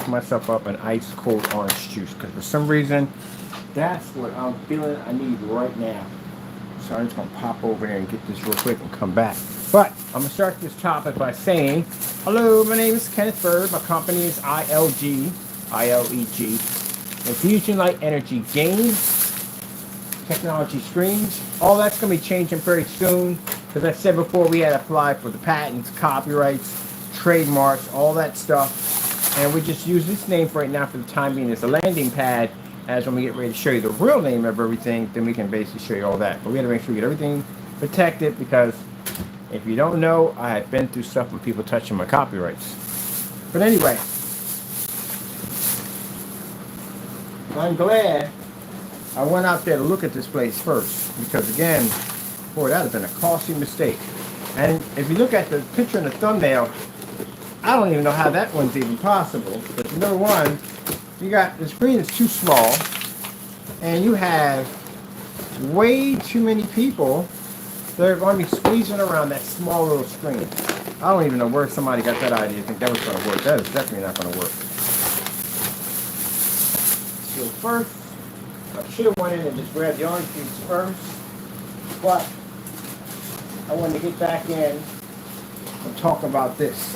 myself up an ice cold orange juice because for some reason that's what I'm feeling I need right now. So I'm just gonna pop over there and get this real quick and come back. But I'm gonna start this topic by saying, hello, my name is Kenneth Bird. My company is ILG, ILEG, Infusion Light Energy Gain Technology Screens. All that's gonna be changing very soon. As I said before, we had to apply for the patents, copyrights, trademarks, all that stuff. And we just use this name for right now for the time being as a landing pad. As when we get ready to show you the real name of everything, then we can basically show you all that. But we got to make sure we get everything protected because if you don't know, I have been through stuff with people touching my copyrights. But anyway, I'm glad I went out there to look at this place first because again, boy, that would have been a costly mistake. And if you look at the picture in the thumbnail, I don't even know how that one's even possible. But number one, you got the screen is too small, and you have way too many people that are going to be squeezing around that small little screen. I don't even know where somebody got that idea. I think that was going to work. That is definitely not going to work. So first, I should have went in and just grabbed the orange juice first, but I wanted to get back in and talk about this.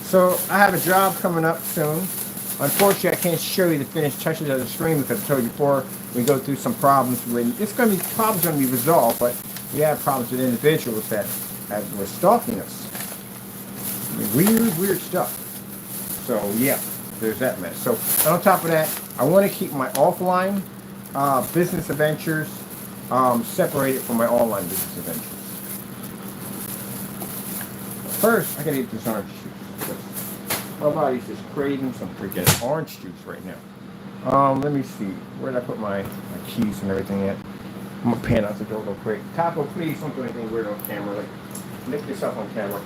So I have a job coming up soon. Unfortunately, I can't show you the finished touches of the screen because I told you before we go through some problems. It's going to be problems going to be resolved, but we have problems with individuals that were stalking us. I mean, weird stuff. So yeah, there's that mess. So on top of that, I want to keep my offline business adventures separated from my online business adventures. First, I gotta get this orange juice. My body's just craving some freaking orange juice right now. Let me see. Where did I put my keys and everything at? I'm gonna pan out the door real quick. Taco, please don't do anything weird on camera. Like, lick this up on camera.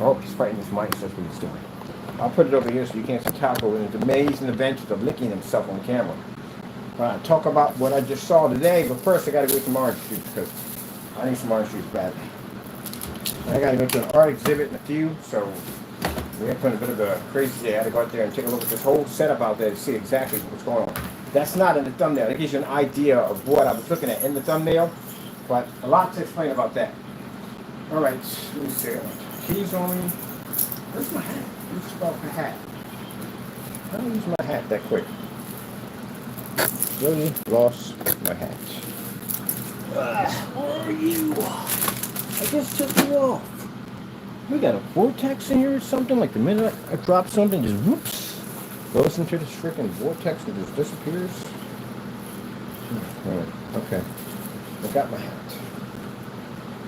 Oh, he's fighting his mic. That's what he's doing. I'll put it over here so you can't see Taco in his amazing adventures of licking himself on camera. Talk about what I just saw today, but first I gotta go get some orange juice because I need some orange juice badly. I gotta go to an art exhibit in a few, so we had put a bit of a crazy day. I had to go out there and take a look at this whole setup out there to see exactly what's going on. That's not in the thumbnail. It gives you an idea of what I was looking at in the thumbnail, but a lot to explain about that. All right, let me see. Keys on me. Where's my hat? Where's the hat? I don't use my hat that quick. Really lost my hat. Where are you? I just took you off. We got a vortex in here or something? Like the minute I drop something, just whoops, goes into this freaking vortex and just disappears. Alright, okay. I got my hat.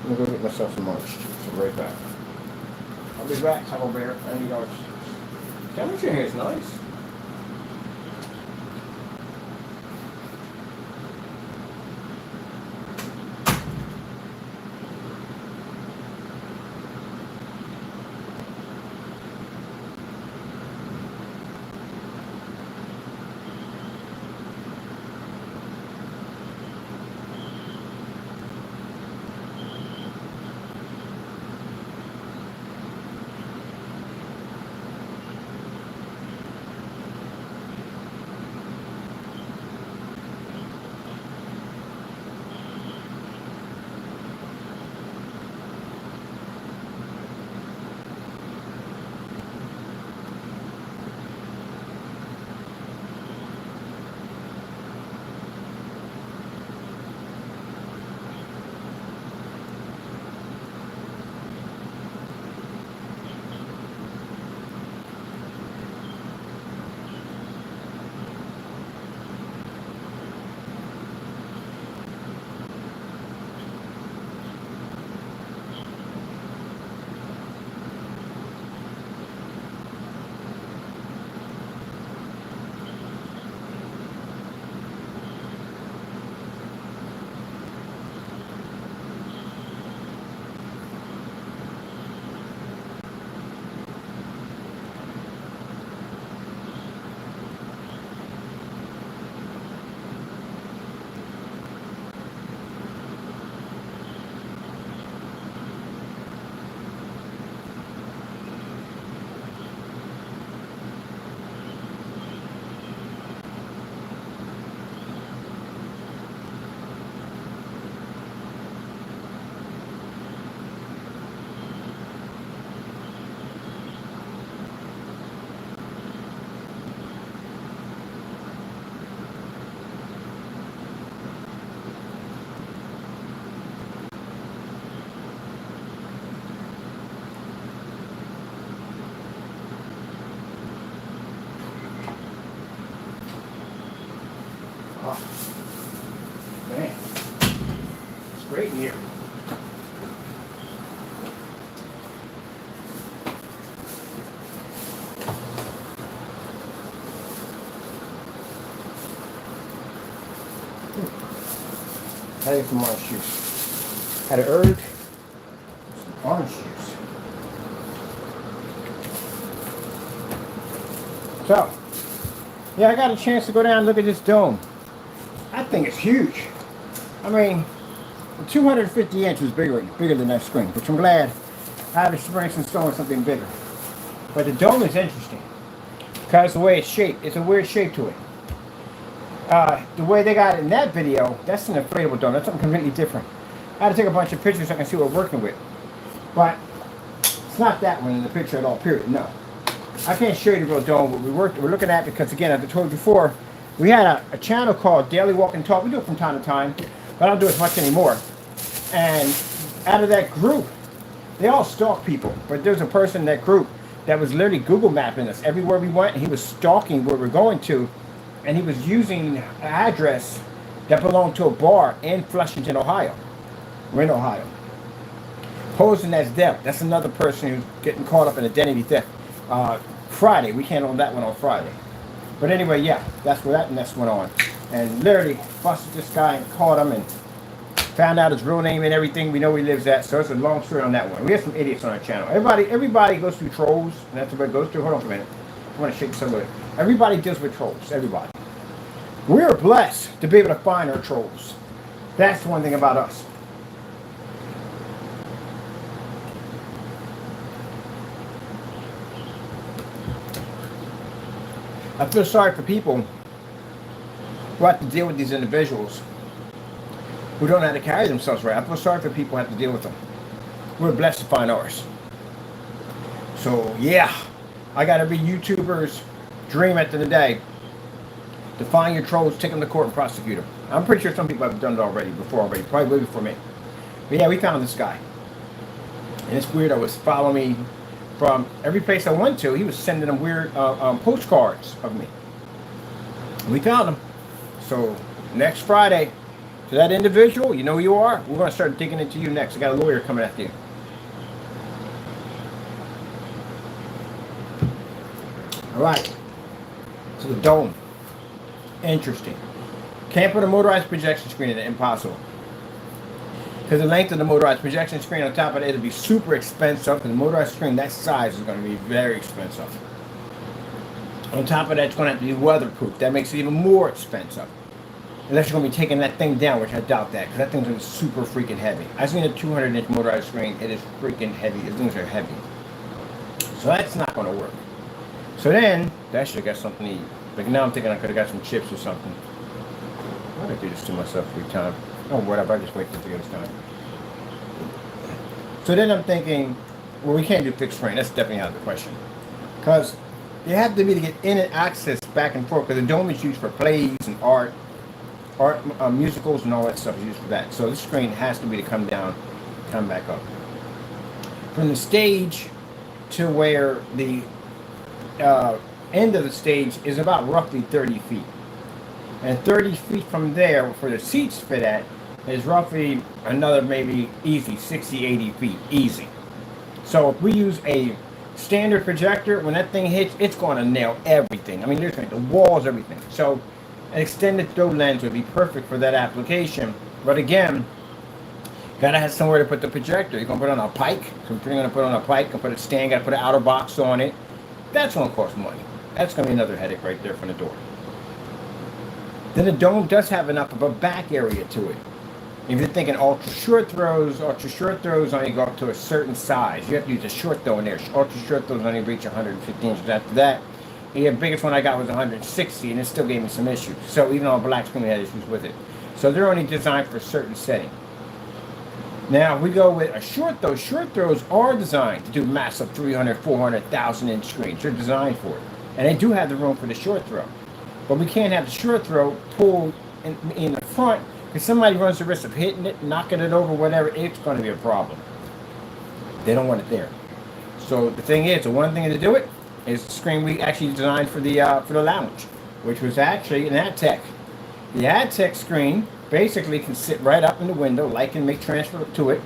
I'm gonna go get myself some orange juice. I'll be right back. I'll be back, Taco Bear. I need orange juice. Temperature here is nice. Oh, man. It's great in here. Had some orange juice. Had an herb, some orange juice. So, yeah, I got a chance to go down and look at this dome. I think it's huge. I mean, 250 inch was bigger than that screen, which I'm glad I have experience installing something bigger. But the dome is interesting because the way it's shaped, it's a weird shape to it. The way they got it in that video, that's an inflatable dome. That's something completely different. I had to take a bunch of pictures so I can see what we're working with. But it's not that one in the picture at all, period. No. I can't show you the real dome, but we're looking at because, again, as I told you before, we had a channel called Daily Walk and Talk. We do it from time to time, but I don't do it as much anymore. And out of that group, they all stalk people. But there's a person in that group that was literally Google mapping us everywhere we went. He was stalking where we're going to, and he was using an address that belonged to a bar in Flushington, Ohio. We're in Ohio. Posing as them. That's another person who's getting caught up in identity theft. Friday, we handled that one on Friday. But anyway, yeah, that's where that mess went on. And literally busted this guy and caught him and found out his real name and everything. We know where he lives at. So it's a long story on that one. We have some idiots on our channel. Everybody goes through trolls, and that's what it goes through. Hold on for a minute. I want to shake somebody. Everybody deals with trolls. Everybody. We're blessed to be able to find our trolls. That's the one thing about us. I feel sorry for people who have to deal with these individuals who don't know how to carry themselves right. I feel sorry for people who have to deal with them. We're blessed to find ours. So, yeah, I got every YouTuber's dream at the end of the day to find your trolls, take them to court, and prosecute them. I'm pretty sure some people have done it already, probably way before me. But yeah, we found this guy. And this weirdo was following me from every place I went to. He was sending them weird postcards of me. We found him. So next Friday, to that individual, you know who you are. We're going to start digging into you next. I got a lawyer coming after you. All right. So the dome. Interesting. Can't put a motorized projection screen in it. Impossible. Because the length of the motorized projection screen on top of it, it'll be super expensive. And the motorized screen that size is going to be very expensive. On top of that, it's going to have to be weatherproof. That makes it even more expensive. Unless you're going to be taking that thing down, which I doubt that. Because that thing's going to be super freaking heavy. I've seen a 200-inch motorized screen. It is freaking heavy. These things are heavy. So that's not going to work. So then, that should have got something to eat. But now I'm thinking I could have got some chips or something. Why did I do this to myself every time? Oh, whatever. I just wait till the other time. So then I'm thinking, well, we can't do fixed frame. That's definitely out of the question. Because you have to be to get in and access back and forth. Because the dome is used for plays and art, musicals, and all that stuff is used for that. So this screen has to be to come down, come back up. From the stage to where the end of the stage is about roughly 30 feet. And 30 feet from there, where the seats fit at, is roughly another maybe easy 60, 80 feet, easy. So if we use a standard projector, when that thing hits, it's going to nail everything. I mean, there's the walls, everything. So an extended throw lens would be perfect for that application. But again, gotta have somewhere to put the projector. You're gonna put it on a pike. So if you're gonna put it on a pike, gonna put a stand, gotta put an outer box on it. That's gonna cost money. That's gonna be another headache right there from the door. Then the dome does have enough of a back area to it. If you're thinking ultra short throws only go up to a certain size. You have to use a short throw in there. Ultra short throws only reach 150 inches. After that, the biggest one I got was 160, and it still gave me some issues. So even on black screen, we had issues with it. So they're only designed for a certain setting. Now, we go with a short throw. Short throws are designed to do massive 300, 400, 1,000 inch screens. They're designed for it. And they do have the room for the short throw. But we can't have the short throw pulled in the front, because somebody runs the risk of hitting it, knocking it over, whatever. It's going to be a problem. They don't want it there. So the thing is, the one thing to do it is the screen we actually designed for the lounge, which was actually an Attech. The AdTech screen basically can sit right up in the window, light can make transfer to it.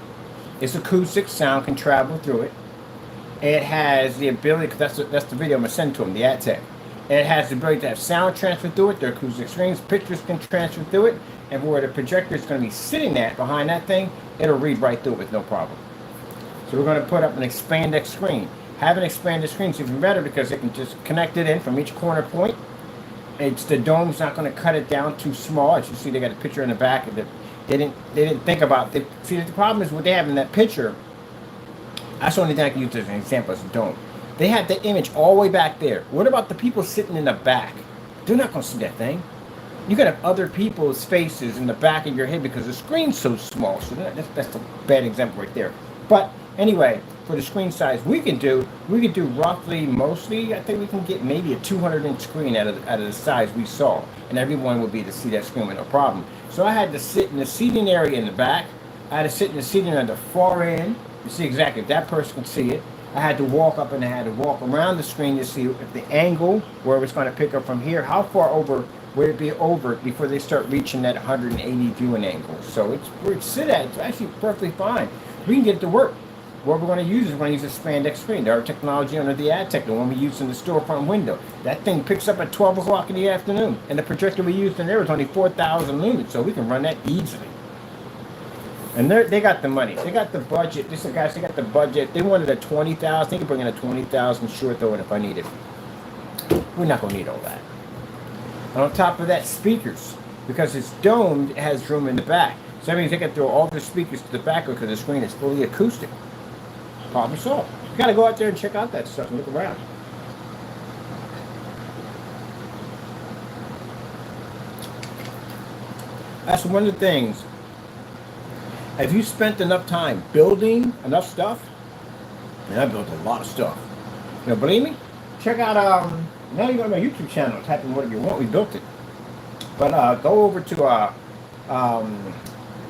It's acoustic, sound can travel through it. It has the ability, because that's the video I'm going to send to them, the AdTech. It has the ability to have sound transfer through it, their acoustic screens, pictures can transfer through it, and where the projector is going to be sitting at behind that thing, it'll read right through it with no problem. So we're going to put up an expanded screen. Having expanded screen is even better because it can just connect it in from each corner point. It's the dome's not going to cut it down too small. As you see, they got a picture in the back of it. They didn't think about it. See, the problem is what they have in that picture. That's the only thing I can use as an example as a dome. They had the image all the way back there. What about the people sitting in the back? They're not going to see that thing. You got to have other people's faces in the back of your head because the screen's so small. So that's a bad example right there. But anyway, for the screen size we could do roughly, mostly, I think we can get maybe a 200-inch screen out of the size we saw. And everyone would be able to see that screen with no problem. So I had to sit in the seating area in the back. I had to sit in the seating at the far end to see exactly if that person could see it. I had to walk up and I had to walk around the screen to see if the angle where it was going to pick up from here, how far over would it be over before they start reaching that 180 viewing angle. So it's where it's sit at. It's actually perfectly fine. We can get it to work. What we're going to use is we're going to use a spandex screen. Our technology under the AdTech, the one we use in the storefront window. That thing picks up at 12 o'clock in the afternoon. And the projector we used in there was only 4,000 lumens, so we can run that easily. And they got the money. They got the budget. This is guys, they got the budget. They wanted a 20,000. They can bring in a 20,000 short though, and if I need it. We're not going to need all that. And on top of that, speakers. Because it's domed, it has room in the back. So that means they can throw all the speakers to the back because the screen is fully acoustic. Problem solved. You got to go out there and check out that stuff and look around. That's one of the things. Have you spent enough time building enough stuff? I mean, I built a lot of stuff. You know, believe me? Check out, now you go to my YouTube channel, type in whatever you want, we built it. But go over to,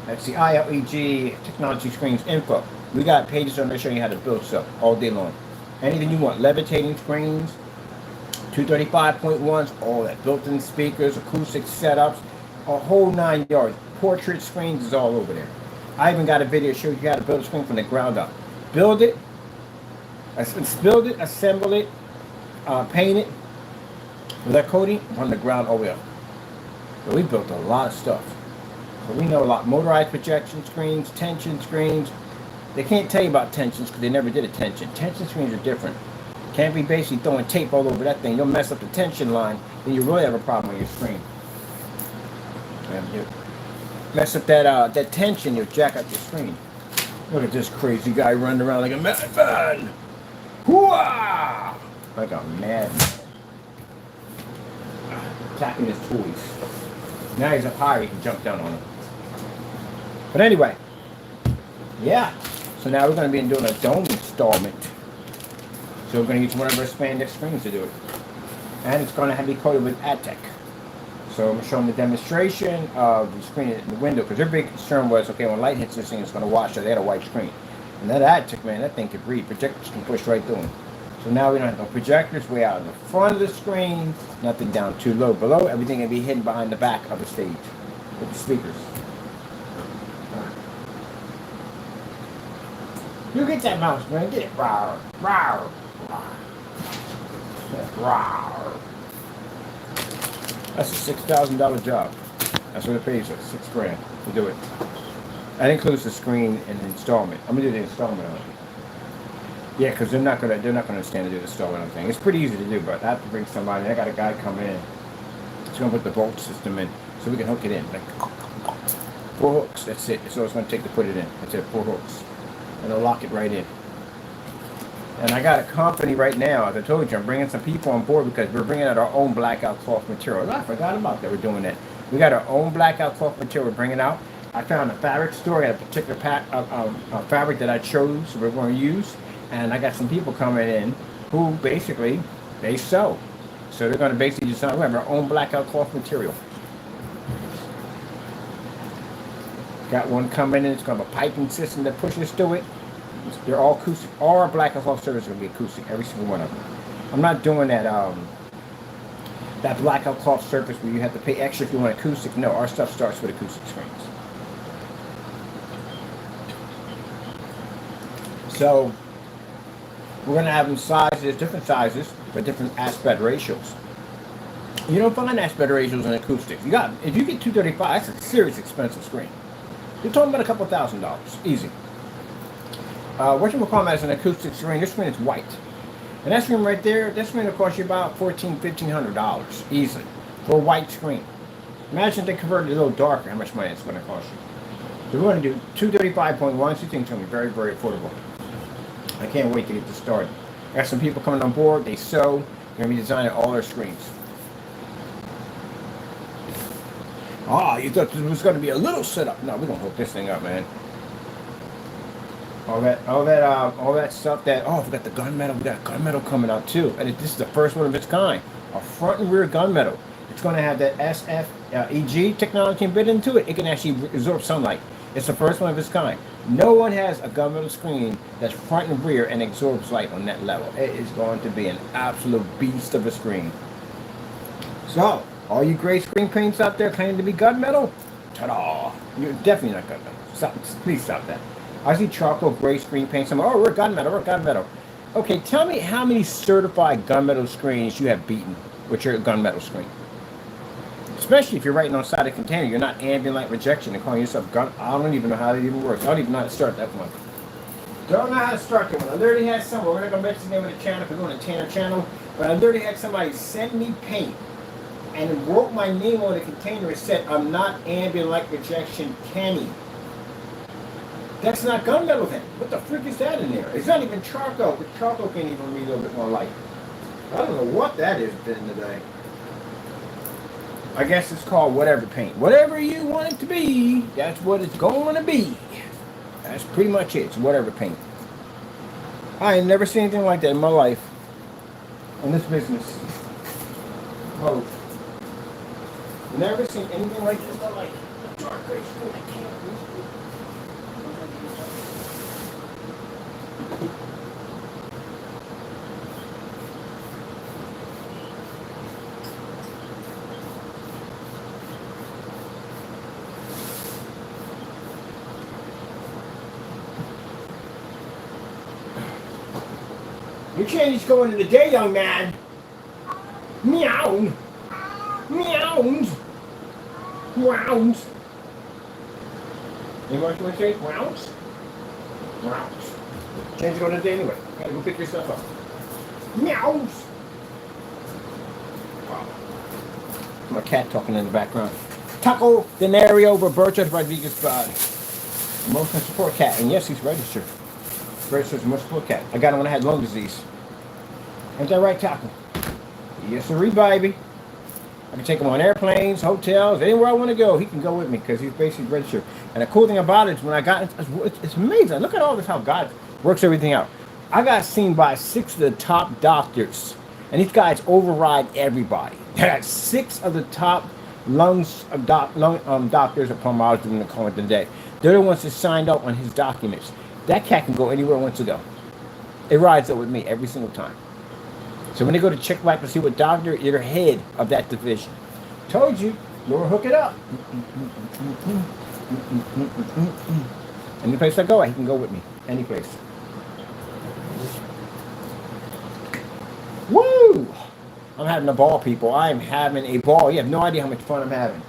that's the ILEG Technology Screens Info. We got pages on there showing you how to build stuff all day long. Anything you want, levitating screens, 235.1s, all that, built-in speakers, acoustic setups, a whole 9 yards. Portrait screens is all over there. I even got a video showing you how to build a screen from the ground up. Build it, assemble it, paint it with that coating from the ground all the way up. So we built a lot of stuff. So we know a lot. Motorized projection screens, tension screens. They can't tell you about tensions because they never did a tension. Tension screens are different. Can't be basically throwing tape all over that thing. You'll mess up the tension line, then you really have a problem with your screen. You mess up that tension, you'll jack up your screen. Look at this crazy guy running around like a madman. Hooah! Like a madman. Attacking his toys. Now he's up higher, he can jump down on him. But anyway, yeah. So now we're going to be doing a dome installment. So we're going to use one of our spandex screens to do it. And it's going to be coated with AdTech. So I'm showing the demonstration of the screen in the window, because their big concern was, okay, when light hits this thing, it's going to wash out. They had a white screen. And that AdTech, man, that thing could read. Projectors can push right through them. So now we don't have no projectors way out in the front of the screen, nothing down too low below. Everything can be hidden behind the back of the stage with the speakers. You get that mouse, man. Get it. Rawr, rawr, rawr. Rawr. That's a $6,000 job. That's what it pays us, $6,000 to do it. That includes the screen and the installment. I'm gonna do the installment on it. Yeah, because they're not gonna understand to do the installment on the thing. It's pretty easy to do, but I have to bring somebody. I got a guy come in. He's gonna put the bolt system in so we can hook it in. Like 4 hooks. That's it. That's all it's gonna take to put it in. That's it. 4 hooks. And they'll lock it right in. And I got a company right now, as I told you, I'm bringing some people on board because we're bringing out our own blackout cloth material. I forgot about that, we're doing that. We got our own blackout cloth material we're bringing out. I found a fabric store, I got a particular fabric that I chose we're going to use. And I got some people coming in who basically, they sew. So they're going to basically design, we have our own blackout cloth material. Got one coming in, it's going to have a piping system that pushes through it. They're all acoustic. All our blackout cloth servers are going to be acoustic, every single one of them. I'm not doing that that blackout cloth surface where you have to pay extra if you want acoustic. No, our stuff starts with acoustic screens. So we're going to have them sizes, different sizes, but different aspect ratios. You don't find aspect ratios in acoustic. If you get 235, that's a serious expensive screen. You're talking about a couple $1,000, easy. What you call as an acoustic screen, this screen is white. And that screen right there, that screen will cost you about $1,500 easily for a white screen. Imagine if they converted it a little darker, how much money it's going to cost you. So we're going to do 235.1, so you think it's going to be very, very affordable. I can't wait to get this started. I got some people coming on board, they sew, they're going to be designing all their screens. You thought this was going to be a little setup. No, we're going to hook this thing up, man. All that stuff that, I forgot the gunmetal. We got gunmetal coming out too. And this is the first one of its kind. A front and rear gunmetal. It's going to have that SFEG technology embedded into it. It can actually absorb sunlight. It's the first one of its kind. No one has a gunmetal screen that's front and rear and absorbs light on that level. It is going to be an absolute beast of a screen. So, all you gray screen paints out there claiming to be gunmetal, ta-da! You're definitely not gunmetal. Please stop that. I see charcoal gray screen paint. We're gunmetal. Okay, tell me how many certified gunmetal screens you have beaten with your gunmetal screen. Especially if you're writing on the side of the container, you're not ambient light rejection and calling yourself gun. I don't even know how that even works. I don't even know how to start that one. Don't know how to start that one. I literally had someone, we're not going to mention the name of the channel because we're on a Tanner channel, but I literally had somebody send me paint and wrote my name on the container and said, I'm not ambient light rejection Kenny. That's not gunmetal then. What the frick is that in there? It's not even charcoal. The charcoal can't even read a little bit more light. I don't know what that is been today. I guess it's called whatever paint. Whatever you want it to be, that's what it's going to be. That's pretty much it. It's whatever paint. I ain't never seen anything like that in my life. In this business. Oh. Never seen anything like this in my life. Dark gray screen. I can't read. You can't just go into the day, young man. Meow. Meows. Meows. You want to say meows? Meows. Change to go into the day anyway. Gotta go pick yourself up. Meows. Wow. My cat talking in the background. Taco Denario Roberto Rodriguez Emotional Support Cat. And yes, he's registered. Registered as a emotional support cat. I got him when I had lung disease. Ain't that right, Taco? Yes, sir, baby. I can take him on airplanes, hotels, anywhere I want to go. He can go with me because he's basically registered. And the cool thing about it is when I got it's amazing. Look at all this, how God works everything out. I got seen by 6 of the top doctors. And these guys override everybody. They got 6 of the top lung doctors or pulmonologists in the call it today. They're the ones that signed up on his documents. That cat can go anywhere it wants to go. It rides up with me every single time. So when they go to check back to see what doctor, you're head of that division. Told you, Lord, hook it up. Any place I go, he can go with me. Any place. Woo! I'm having a ball, people. I am having a ball. You have no idea how much fun I'm having.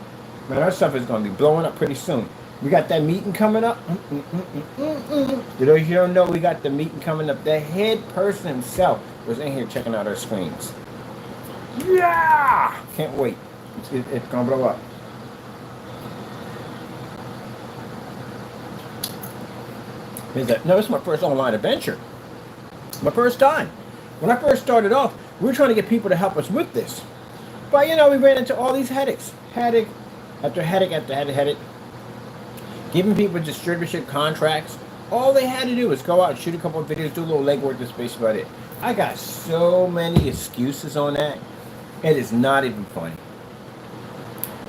Man, our stuff is going to be blowing up pretty soon. We got that meeting coming up. You know, you don't know we got the meeting coming up. The head person himself was in here checking out our screens. Yeah! Can't wait. It's going to blow up. No, this is my first online adventure. My first time. When I first started off, we were trying to get people to help us with this. But, you know, we ran into all these headaches. Headache after headache after headache. Giving people distributorship contracts. All they had to do was go out and shoot a couple of videos, do a little legwork, that's basically about it. I got so many excuses on that. It is not even funny.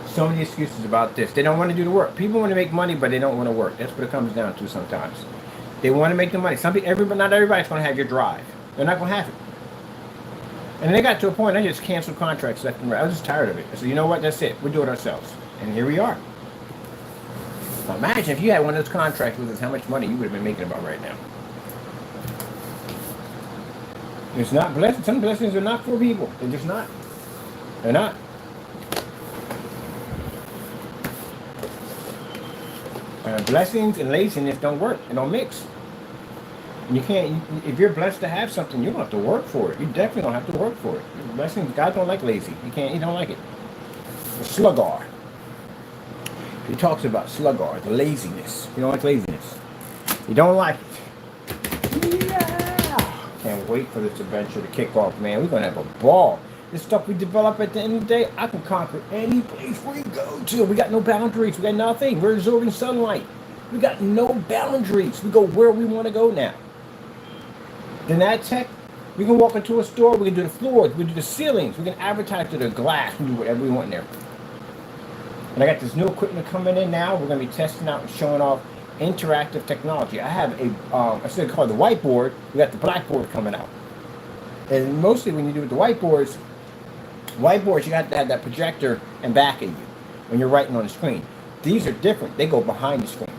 So many excuses about this. They don't want to do the work. People want to make money, but they don't want to work. That's what it comes down to sometimes. They want to make the money. Not everybody's going to have your drive. They're not going to have it. And they got to a point I just canceled contracts left and right. I was just tired of it. I said, you know what? That's it. We'll do it ourselves. And here we are. Now imagine if you had one of those contracts with us, how much money you would have been making about right now. It's not blessed. Some blessings are not for people. They're just not. They're not. Blessings and laziness don't work. They don't mix. You can't. If you're blessed to have something, you don't have to work for it. You definitely don't have to work for it. Blessings. God don't like lazy. You can't. He don't like it. The sluggar. He talks about sluggar, the laziness. You don't like laziness. You don't like it. Yeah. Can't wait for this adventure to kick off, man. We're gonna have a ball. This stuff we develop at the end of the day, I can conquer any place we go to. We got no boundaries. We got nothing. We're absorbing sunlight. We got no boundaries. We go where we want to go now. In that tech, we can walk into a store. We can do the floors. We can do the ceilings. We can advertise to the glass. We can do whatever we want in there. And I got this new equipment coming in now. We're going to be testing out and showing off interactive technology. I have I said called the whiteboard. We got the blackboard coming out. And mostly when you do with the whiteboards, you got to have that projector and back of you when you're writing on the screen. These are different. They go behind the screen.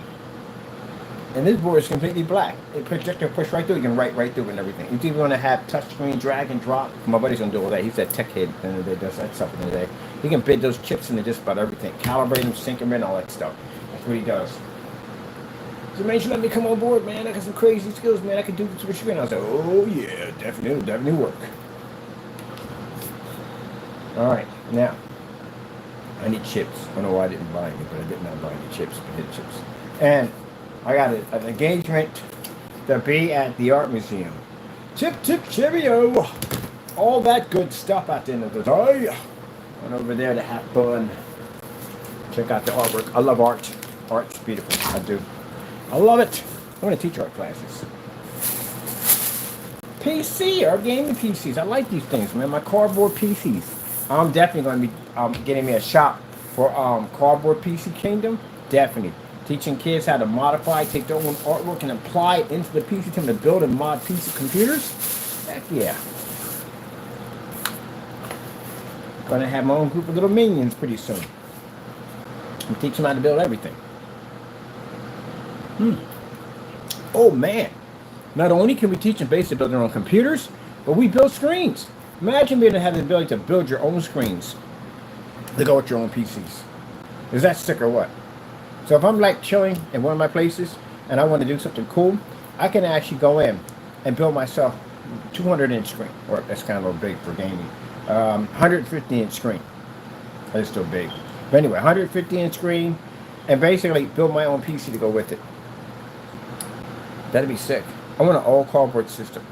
And this board is completely black. The projector push right through. You can write right through and everything. You even want to have touch screen, drag and drop. My buddy's gonna do all that. He's that tech head and he does that stuff in the day. He can bid those chips into just about everything. Calibrate them, sync them in, all that stuff. That's what he does. So man, you let me come on board, man. I got some crazy skills, man. I can do this with you. And I was like, oh yeah, definitely work. All right, now I need chips. I don't know why I didn't buy any, but I did not buy any chips, potato chips. And I got an engagement to be at the art museum. Chip, cheerio. All that good stuff at the end of the day. Went over there to have fun. Check out the artwork. I love art. Art's beautiful. I do. I love it. I want to teach art classes. PC, art gaming PCs. I like these things, man. My cardboard PCs. I'm definitely going to be getting me a shop for Cardboard PC Kingdom. Definitely. Teaching kids how to modify, take their own artwork and apply it into the PC to build and mod PC computers. Heck yeah. Gonna have my own group of little minions pretty soon. And teach them how to build everything. Oh man. Not only can we teach them basically build their own computers, but we build screens. Imagine being able to have the ability to build your own screens to go with your own PCs. Is that sick or what? So if I'm like chilling in one of my places and I want to do something cool, I can actually go in and build myself 200-inch screen. Or that's kind of a little big for gaming. 150-inch screen. That is still big. But anyway, 150-inch screen and basically build my own PC to go with it. That'd be sick. I want an all cardboard system.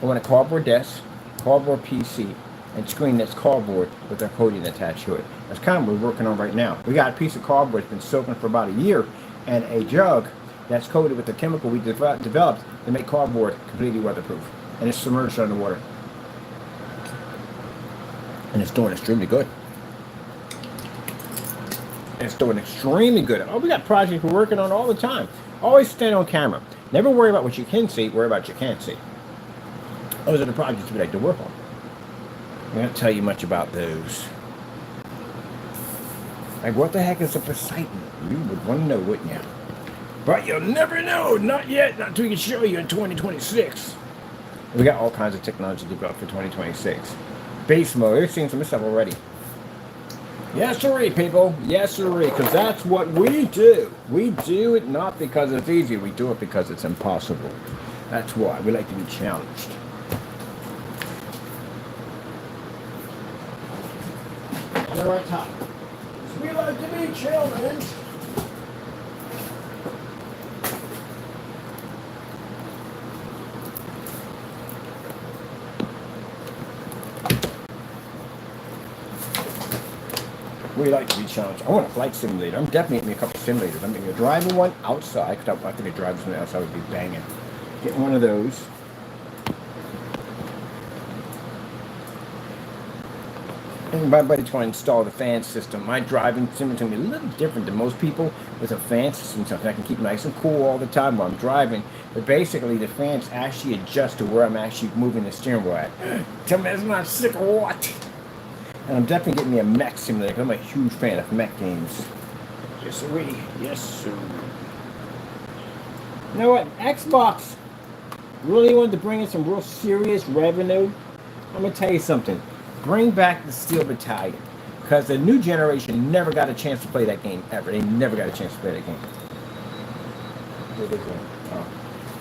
I want a cardboard desk, cardboard PC, and screen that's cardboard with a coating attached to it. That's kind of what we're working on right now. We got a piece of cardboard that's been soaking for about a year and a jug that's coated with the chemical we developed to make cardboard completely weatherproof. And it's submerged underwater. And it's doing extremely good. It's doing extremely good. Oh, we got projects we're working on all the time. Always stand on camera. Never worry about what you can see, worry about what you can't see. Those are the projects we like to work on. I won't tell you much about those. Like, what the heck is a Poseidon? You would want to know, wouldn't you? But you'll never know. Not yet. Not until we can show you in 2026. We got all kinds of technology developed for 2026. Base mode. We've seen some of this stuff already. Yes, sirree, people. Yes, sirree. Because that's what we do. We do it not because it's easy. We do it because it's impossible. That's why we like to be challenged. On the right top. We like to be challenged. We like to be challenged. I want a flight simulator. I'm definitely getting me a couple simulators. I'm getting a driving one outside, because I think a driving one outside would be banging. Getting one of those. And my buddy's going to install the fan system. My driving sim is going to be a little different than most people with a fan system. So I can keep nice and cool all the time while I'm driving. But basically, the fans actually adjust to where I'm actually moving the steering wheel at. Tell me that's not sick or what? And I'm definitely getting me a mech simulator because I'm a huge fan of mech games. Yes, sir. Yes, sir. You know what? Xbox really wanted to bring in some real serious revenue. I'm going to tell you something. Bring back the Steel Battalion. Because the new generation never got a chance to play that game ever. They never got a chance to play that game.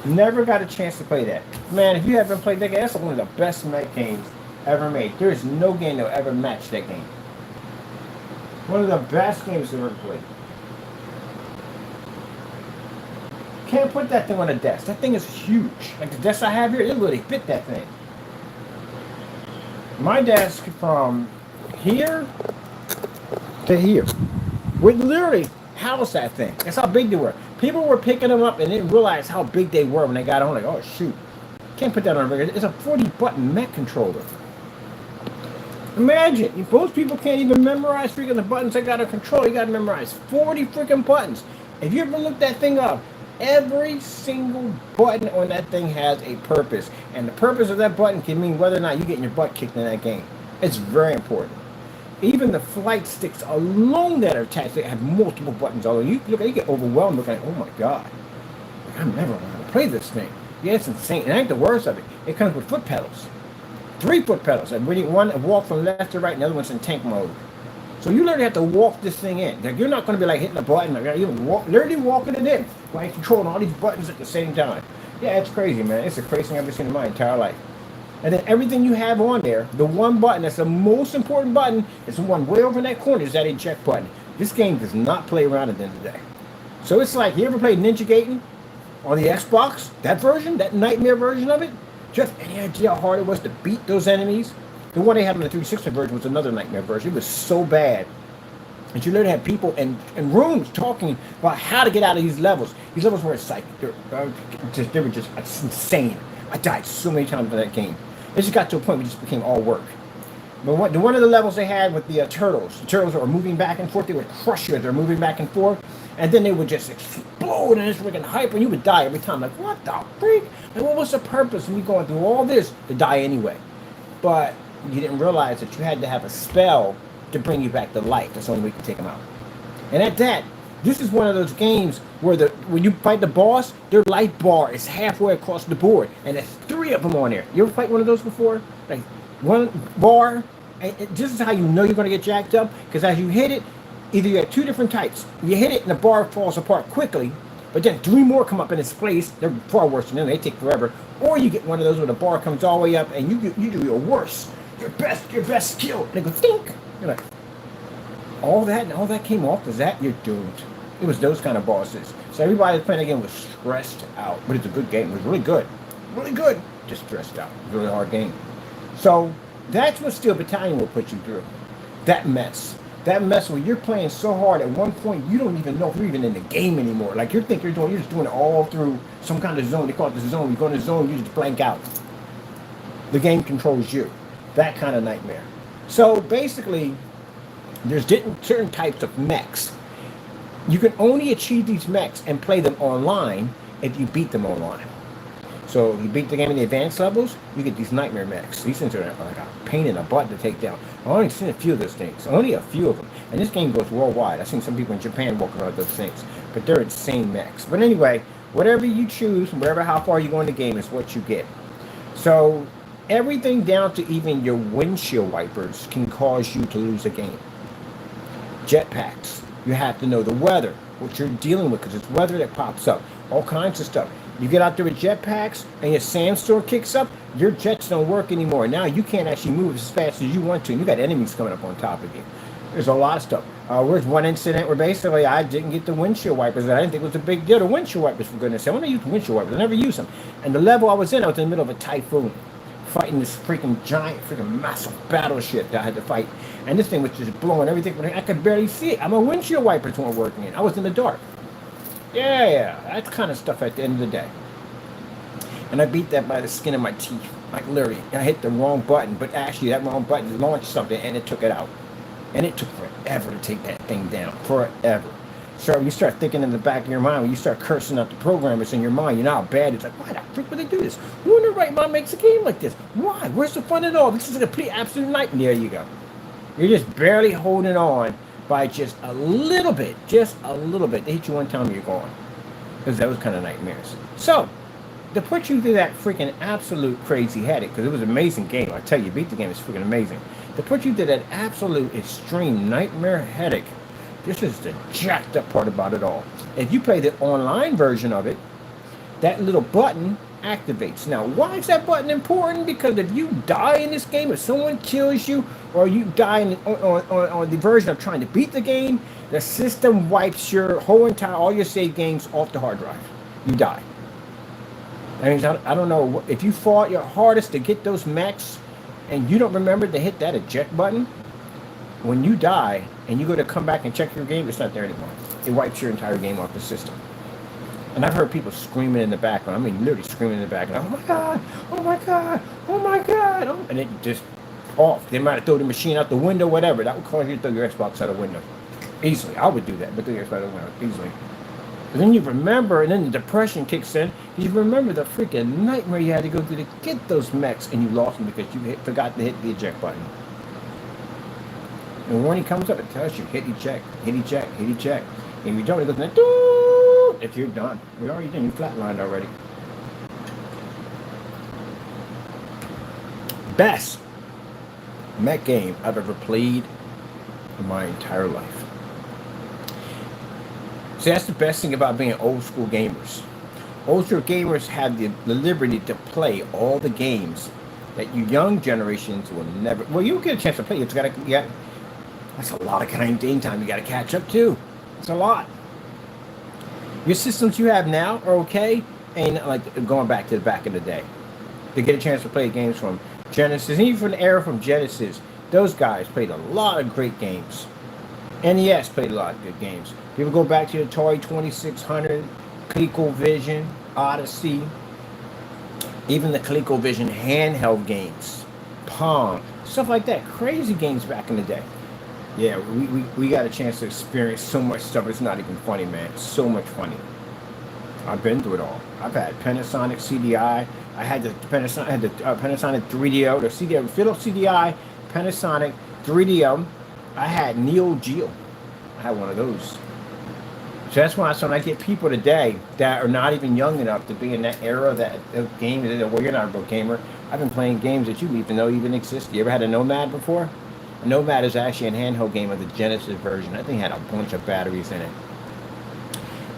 Never got a chance to play that. Man, if you haven't played that game, that's one of the best mech games ever made. There's no game that will ever match that game. One of the best games I've ever played. Can't put that thing on a desk. That thing is huge. Like the desk I have here, it really fit that thing. My desk from here to here would literally house that thing. That's how big they were. People were picking them up and didn't realize how big they were when they got on. Like, oh shoot, can't put that on a regular. It's a 40-button mech controller. Imagine, most people can't even memorize freaking the buttons they got to control. You got to memorize 40 freaking buttons. If you ever look that thing up, every single button on that thing has a purpose. And the purpose of that button can mean whether or not you're getting your butt kicked in that game. It's very important. Even the flight sticks alone that are attached, they have multiple buttons. Although you look, you get overwhelmed looking at, oh my God, like, I'm never going to play this thing. Yeah, it's insane. And I think the worst of it, it comes with foot pedals. 3 foot pedals. And when you one walk from left to right, and the other one's in tank mode. So you literally have to walk this thing in. Like, you're not going to be like hitting a button. Like, you're literally walking it in while controlling all these buttons at the same time. Yeah, it's crazy, man. It's the craziest thing I've ever seen in my entire life. And then everything you have on there, the one button that's the most important button is the one way over in that corner is that eject button. This game does not play around at the end of the day. So it's like, you ever played Ninja Gaiden on the Xbox? That version, that nightmare version of it? Just any idea how hard it was to beat those enemies? The one they had on the 360 version was another nightmare version. It was so bad. And you literally had people in rooms talking about how to get out of these levels. These levels were psychic. They were just insane. I died so many times in that game. It just got to a point where it just became all work. But one of the levels they had with the turtles that were moving back and forth, they would crush you as they're moving back and forth. And then they would just explode and it's freaking hype and you would die every time. Like, what the freak? And what was the purpose of me going through all this to die anyway? But you didn't realize that you had to have a spell to bring you back to life. That's the only way you can take them out. And at that, this is one of those games where when you fight the boss, their life bar is halfway across the board, and there's 3 of them on there. You ever fight one of those before? Like one bar, and this is how you know you're going to get jacked up, because as you hit it, either you have 2 different types. You hit it and the bar falls apart quickly, but then 3 more come up in its place. They're far worse than them. They take forever. Or you get one of those where the bar comes all the way up, and you do your worst, your best skill. And they go, think. You're like, all that came off. Was that you're doomed? It was those kind of bosses. So everybody playing the game was stressed out, but it's a good game. It was really good. Just stressed out. It was a really hard game. So that's what Steel Battalion will put you through. That mess where you're playing so hard at one point you don't even know if you're even in the game anymore. Like you're just doing it all through some kind of zone. They call it the zone. You go in the zone, you just blank out. The game controls you. That kind of nightmare. So basically, there's certain types of mechs. You can only achieve these mechs and play them online if you beat them online. So if you beat the game in the advanced levels, you get these nightmare mechs. These things are like a pain in the butt to take down. I've only seen a few of those things. Only a few of them. And this game goes worldwide. I've seen some people in Japan walking around those things. But they're insane mechs. But anyway, whatever you choose, how far you go in the game is what you get. So everything down to even your windshield wipers can cause you to lose a game. Jetpacks. You have to know the weather, what you're dealing with, because it's weather that pops up. All kinds of stuff. You get out there with jetpacks and your sandstorm kicks up, your jets don't work anymore. Now you can't actually move as fast as you want to, and you got enemies coming up on top of you. There's a lot of stuff. There's one incident where basically I didn't get the windshield wipers. I didn't think it was a big deal. The windshield wipers, for goodness sake. I want to use the windshield wipers. I never use them. And the level I was in the middle of a typhoon, fighting this freaking massive battleship that I had to fight. And this thing was just blowing everything. I could barely see it. My windshield wipers weren't working. I was in the dark. Yeah, that kind of stuff at the end of the day. And I beat that by the skin of my teeth. Like literally, I hit the wrong button, but actually that wrong button launched something and it took it out. And it took forever to take that thing down. Forever. So you start thinking in the back of your mind, when you start cursing out the programmers in your mind, you know how bad it's like, why the frick would they do this? Who in their right mind makes a game like this? Why? Where's the fun at all? This is a complete absolute nightmare. There you go. You're just barely holding on by just a little bit. Just a little bit. They hit you one time, you're gone. Because that was kind of nightmares. So, to put you through that freaking absolute crazy headache, because it was an amazing game. I tell you, beat the game is freaking amazing. To put you through that absolute extreme nightmare headache, this is the jacked up part about it all. If you play the online version of it, that little button activates. Now, why is that button important? Because if you die in this game, if someone kills you, or you die on the version of trying to beat the game, the system wipes your whole entire, all your save games off the hard drive. You die. I mean, I don't know, if you fought your hardest to get those mechs and you don't remember to hit that eject button, when you die and you go to come back and check your game, it's not there anymore. It wipes your entire game off the system. And I've heard people screaming in the background. I mean, literally screaming in the background. Oh my God, oh my God, oh my God. Oh. And it just off. They might have thrown the machine out the window, whatever. That would cause you to throw your Xbox out the window. Easily. I would do that, but throw your Xbox out the window. Easily. And then you remember, and then the depression kicks in. You remember the freaking nightmare you had to go through to get those mechs, and you lost them because you forgot to hit the eject button. And when he comes up, it tells you, hit eject, hit eject, hit eject. And if you don't, it goes, doo! If you're done. You're already done. You flatlined already. Best mech game I've ever played in my entire life. See, that's the best thing about being old school gamers. Old school gamers have the liberty to play all the games that you young generations will never. Well, you'll get a chance to play. That's a lot of kind of game time you got to catch up to. It's a lot. Your systems you have now are okay, ain't like going back to the back of the day. To get a chance to play games from Genesis, even from the era from Genesis, those guys played a lot of great games. NES played a lot of good games. People go back to the Atari 2600, ColecoVision, Odyssey, even the ColecoVision handheld games, Pong, stuff like that. Crazy games back in the day. Yeah, we got a chance to experience so much stuff. It's not even funny, man. It's so much funny. I've been through it all. I've had Panasonic CDI. I had the Panasonic 3DO, the CDI, Philips CDI, Panasonic 3DO. I had Neo Geo. I had one of those. So that's why when I get people today that are not even young enough to be in that era, that game, well, you're not a gamer. I've been playing games that you even know even exist. You ever had a Nomad before? A Nomad is actually a handheld game of the Genesis version. I think it had a bunch of batteries in it.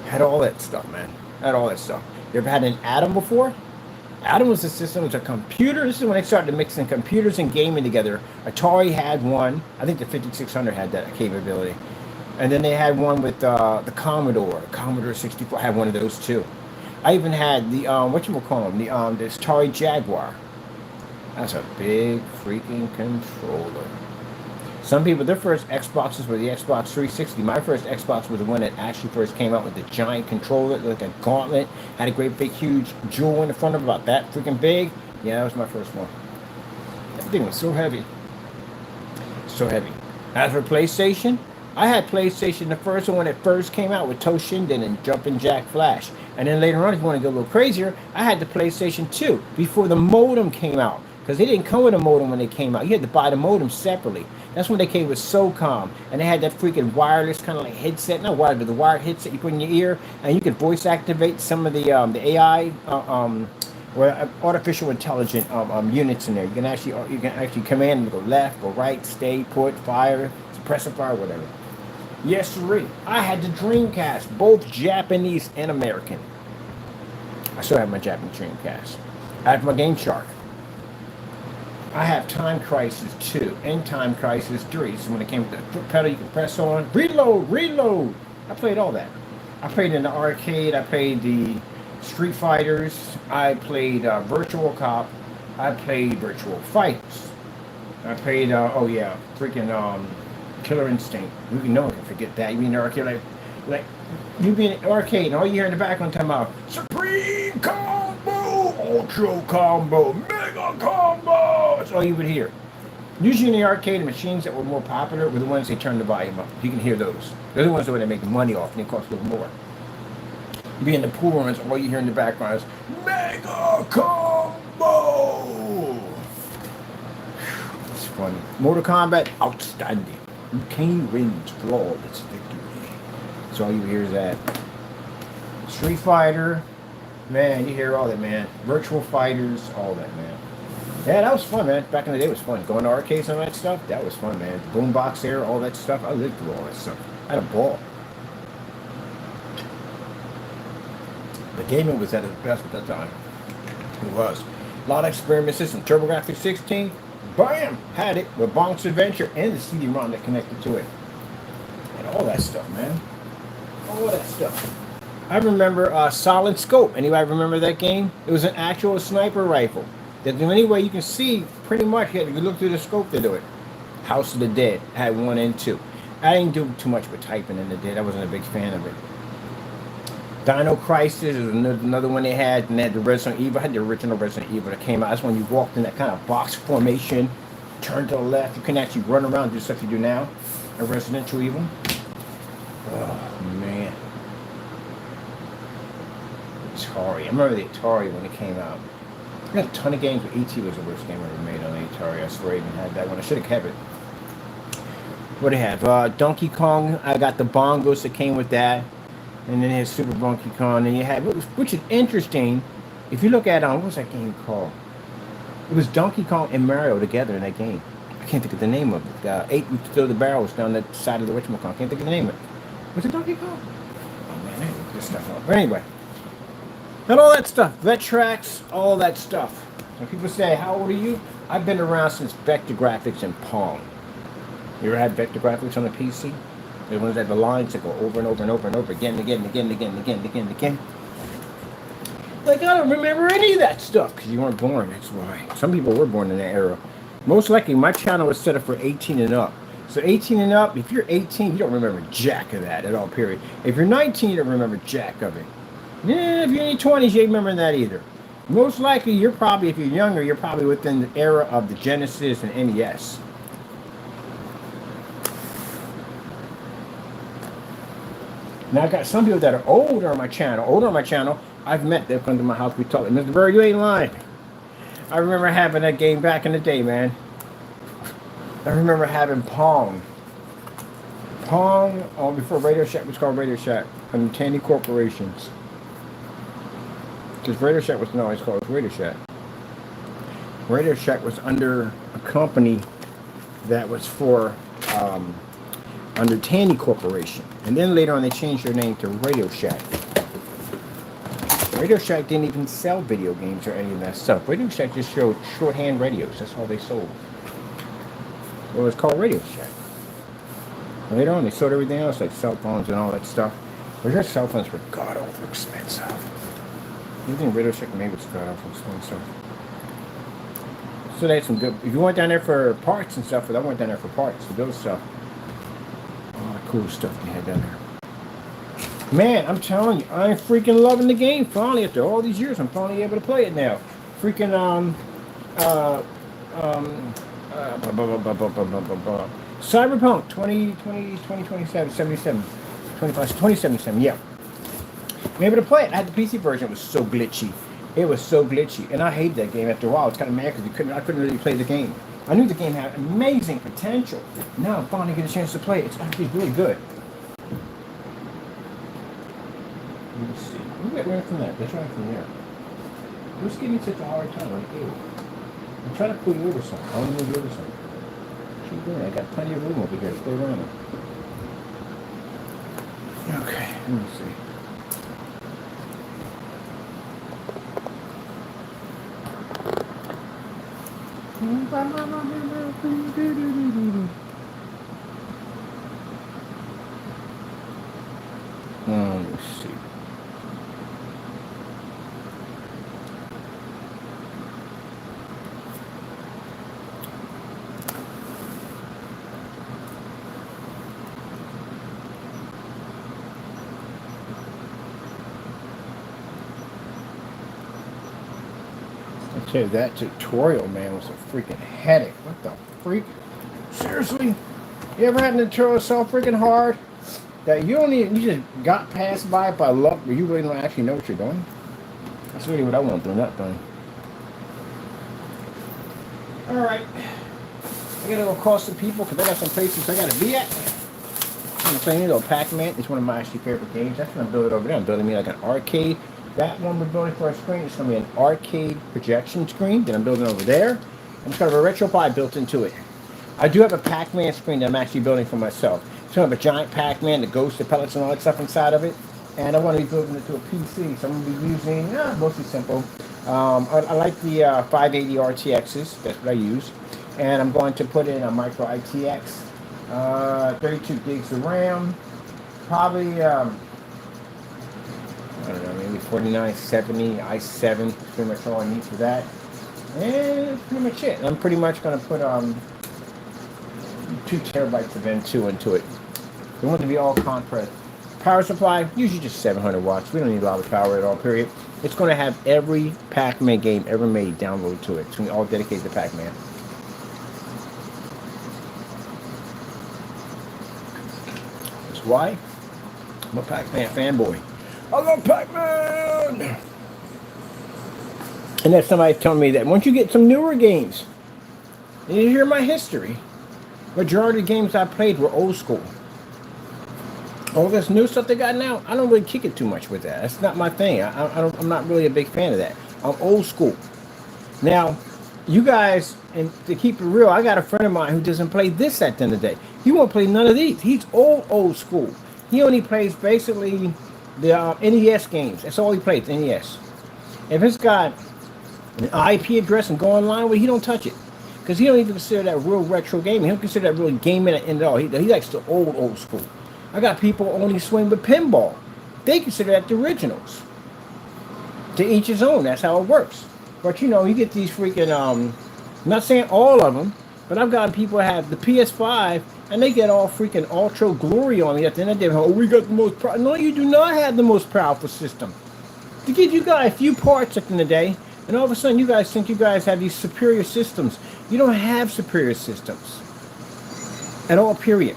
Had all that stuff, man. Had all that stuff. You ever had an Atom before? Atom was a system, it was a computer. This is when they started mixing computers and gaming together. Atari had one. I think the 5600 had that capability. And then they had one with the Commodore 64. I had one of those too. I even had the, whatchamacallit, the Atari Jaguar. That's a big freaking controller. Some people, their first Xboxes were the Xbox 360. My first Xbox was the one that actually first came out with the giant controller, like a gauntlet, had a great big huge jewel in the front of it, about that freaking big. Yeah, that was my first one. That thing was so heavy. So heavy. As for PlayStation, I had PlayStation, the first one when it first came out with Toshinden and Jumpin' Jack Flash. And then later on, if you want to go a little crazier, I had the PlayStation 2 before the modem came out. Because they didn't come with a modem when they came out. You had to buy the modem separately. That's when they came with SOCOM. And they had that freaking wireless kind of like headset. Not wireless, but the wired headset you put in your ear. And you can voice activate some of the AI, or artificial intelligent units in there. You can actually command them to go left, go right, stay put, fire, suppress a fire, whatever. Yes, sir. I had the Dreamcast, both Japanese and American. I still have my Japanese Dreamcast. I have my Game Shark. I have Time Crisis 2 and Time Crisis 3. So when it came to the foot pedal, you can press on, reload. I played all that. I played in the arcade. I played the Street Fighters. I played Virtual Cop. I played Virtual Fighters. I played, Killer Instinct. No one can forget that. You mean the arcade, like you be in the arcade and all you hear in the background talking about Supreme Combo, Ultra Combo, Mega Combo. That's all you would hear. Usually in the arcade, the machines that were more popular were the ones they turned the volume up. You can hear those. They're the ones that they make money off, and they cost a little more. You be in the pool rooms, all you hear in the background is Mega Combo! It's funny. Mortal Kombat, outstanding. Kane wins flawless victory. So all you hear is that. Street Fighter, man, you hear all that, man. Virtual Fighters, all that, man. Yeah, that was fun, man. Back in the day, it was fun. Going to arcades and all that stuff, that was fun, man. The boombox there, all that stuff. I lived through all that stuff. I had a ball. The gaming was at its best at that time. It was. A lot of experiment system. TurboGrafx 16, bam! Had it with Bonk's Adventure and the CD-ROM that connected to it. And all that stuff, man. All that stuff. I remember Solid Scope. Anybody remember that game? It was an actual sniper rifle. That the only way you can see, pretty much, you look through the scope to do it. House of the Dead had 1 and 2. I didn't do too much with typing in the Dead. I wasn't a big fan of it. Dino Crisis is another one they had. And they had the Resident Evil. I had the original Resident Evil that came out. That's when you walked in that kind of box formation, turn to the left. You can actually run around and do stuff you do now. A Residential Evil. Oh, man. Atari. I remember the Atari when it came out. I got a ton of games, but E.T. was the worst game ever made on the Atari. I swear I even had that one. I should have kept it. What do they have? Donkey Kong. I got the bongos that came with that. And then there's Super Donkey Kong. And you had, which is interesting, if you look at, what was that game called? It was Donkey Kong and Mario together in that game. I can't think of the name of it. 8 would throw the barrels down the side of the whatchamacallit. I can't think of the name of it. Was it Donkey Kong? Oh man, I didn't look this stuff up. But anyway. And all that stuff, Vectrex, all that stuff. So people say, how old are you? I've been around since Vectographics and Pong. You ever had Vectographics on the PC? The ones that the lines that go over and over and over and over again and again and again and again and again and again and again. Like, I don't remember any of that stuff because you weren't born, that's why. Some people were born in that era. Most likely, my channel was set up for 18 and up. So 18 and up, if you're 18, you don't remember jack of that at all, period. If you're 19, you don't remember jack of it. Yeah, if you're in your 20s, you ain't remembering that either. Most likely, you're probably, if you're younger, you're probably within the era of the Genesis and NES. Now, I got some people that are older on my channel. I've met. They've come to my house. We talk. Mr. Bird, you ain't lying. I remember having that game back in the day, man. I remember having Pong. Pong, before Radio Shack was called Radio Shack, from Tandy Corporations. Because Radio Shack was always called Radio Shack. Radio Shack was under a company that was for, under Tandy Corporation. And then later on they changed their name to Radio Shack. Radio Shack didn't even sell video games or any of that stuff. Radio Shack just showed shorthand radios. That's all they sold. It was called Radio Shack. Later on, they sold everything else, like cell phones and all that stuff. But their cell phones were god-awful expensive. Everything Radio Shack made was god-awful expensive. So they had some good... If you went down there for parts and stuff, I went down there for parts, to build stuff. A lot of cool stuff they had down there. Man, I'm telling you, I'm freaking loving the game. Finally, after all these years, I'm finally able to play it now. Freaking, Cyberpunk 2077, yeah. I'm able to play it. I had the PC version. It was so glitchy. And I hated that game after a while. It's kind of mad because I couldn't really play the game. I knew the game had amazing potential. Now I'm finally getting a chance to play it. It's actually really good. Let me see. We got right from that. Let's try from there. Who's giving me such a hard time? Like, ew. I'm trying to pull you over something. I want to move you over something. What you doing? I got plenty of room over here. Stay around it. Okay, let me see. Let's see. tell you, that tutorial, man, was a freaking headache. What the freak? Seriously? You ever had a tutorial so freaking hard that you don't even, you just got passed by it by luck, but you really don't actually know what you're doing? That's really what I want to do, not done. Alright. I gotta go across the people because I got some places I gotta be at. I'm playing a little Pac-Man. It's one of my actually favorite games. That's what I'm building over there. I'm building me like an arcade. That one we're building for our screen is going to be an arcade projection screen that I'm building over there. And it's going to have a RetroPie built into it. I do have a Pac-Man screen that I'm actually building for myself. It's going to have a giant Pac-Man, the ghost, the pellets, and all that stuff inside of it. And I want to be building it to a PC, so I'm going to be using, mostly simple. I like the 580 RTXs. That's what I use. And I'm going to put in a micro ITX. 32 gigs of RAM, probably, I don't know, maybe 4970 i7, pretty much all I need for that. And that's pretty much it. I'm pretty much going to put 2 terabytes of M2 into it. We want it to be all compressed. Power supply, usually just 700 watts. We don't need a lot of power at all, period. It's going to have every Pac-Man game ever made downloaded to it. It's going to be all dedicated to Pac-Man. Why? I'm a Pac-Man fanboy. I love Pac-Man! And that's somebody telling me that once you get some newer games, and you hear my history, majority of the games I played were old school. All this new stuff they got now, I don't really kick it too much with that. That's not my thing. I'm not really a big fan of that. I'm old school. Now, you guys, and to keep it real, I got a friend of mine who doesn't play this at the end of the day. He won't play none of these. He's old school. He only plays basically the NES games. That's all he plays, NES. If it's got an IP address and go online with it, he don't touch it. Because he don't even consider that real retro gaming. He don't consider that really gaming at the end of it all. He likes the old school. I got people only swing with pinball. They consider that the originals. To each his own. That's how it works. But you get these freaking, I'm not saying all of them, but I've got people that have the PS5 and they get all freaking ultra glory on me at the end of the day. Oh, we got the most powerful. No, you do not have the most powerful system. To give you guys a few parts at the end of the day, and all of a sudden you guys think you guys have these superior systems. You don't have superior systems. At all, period.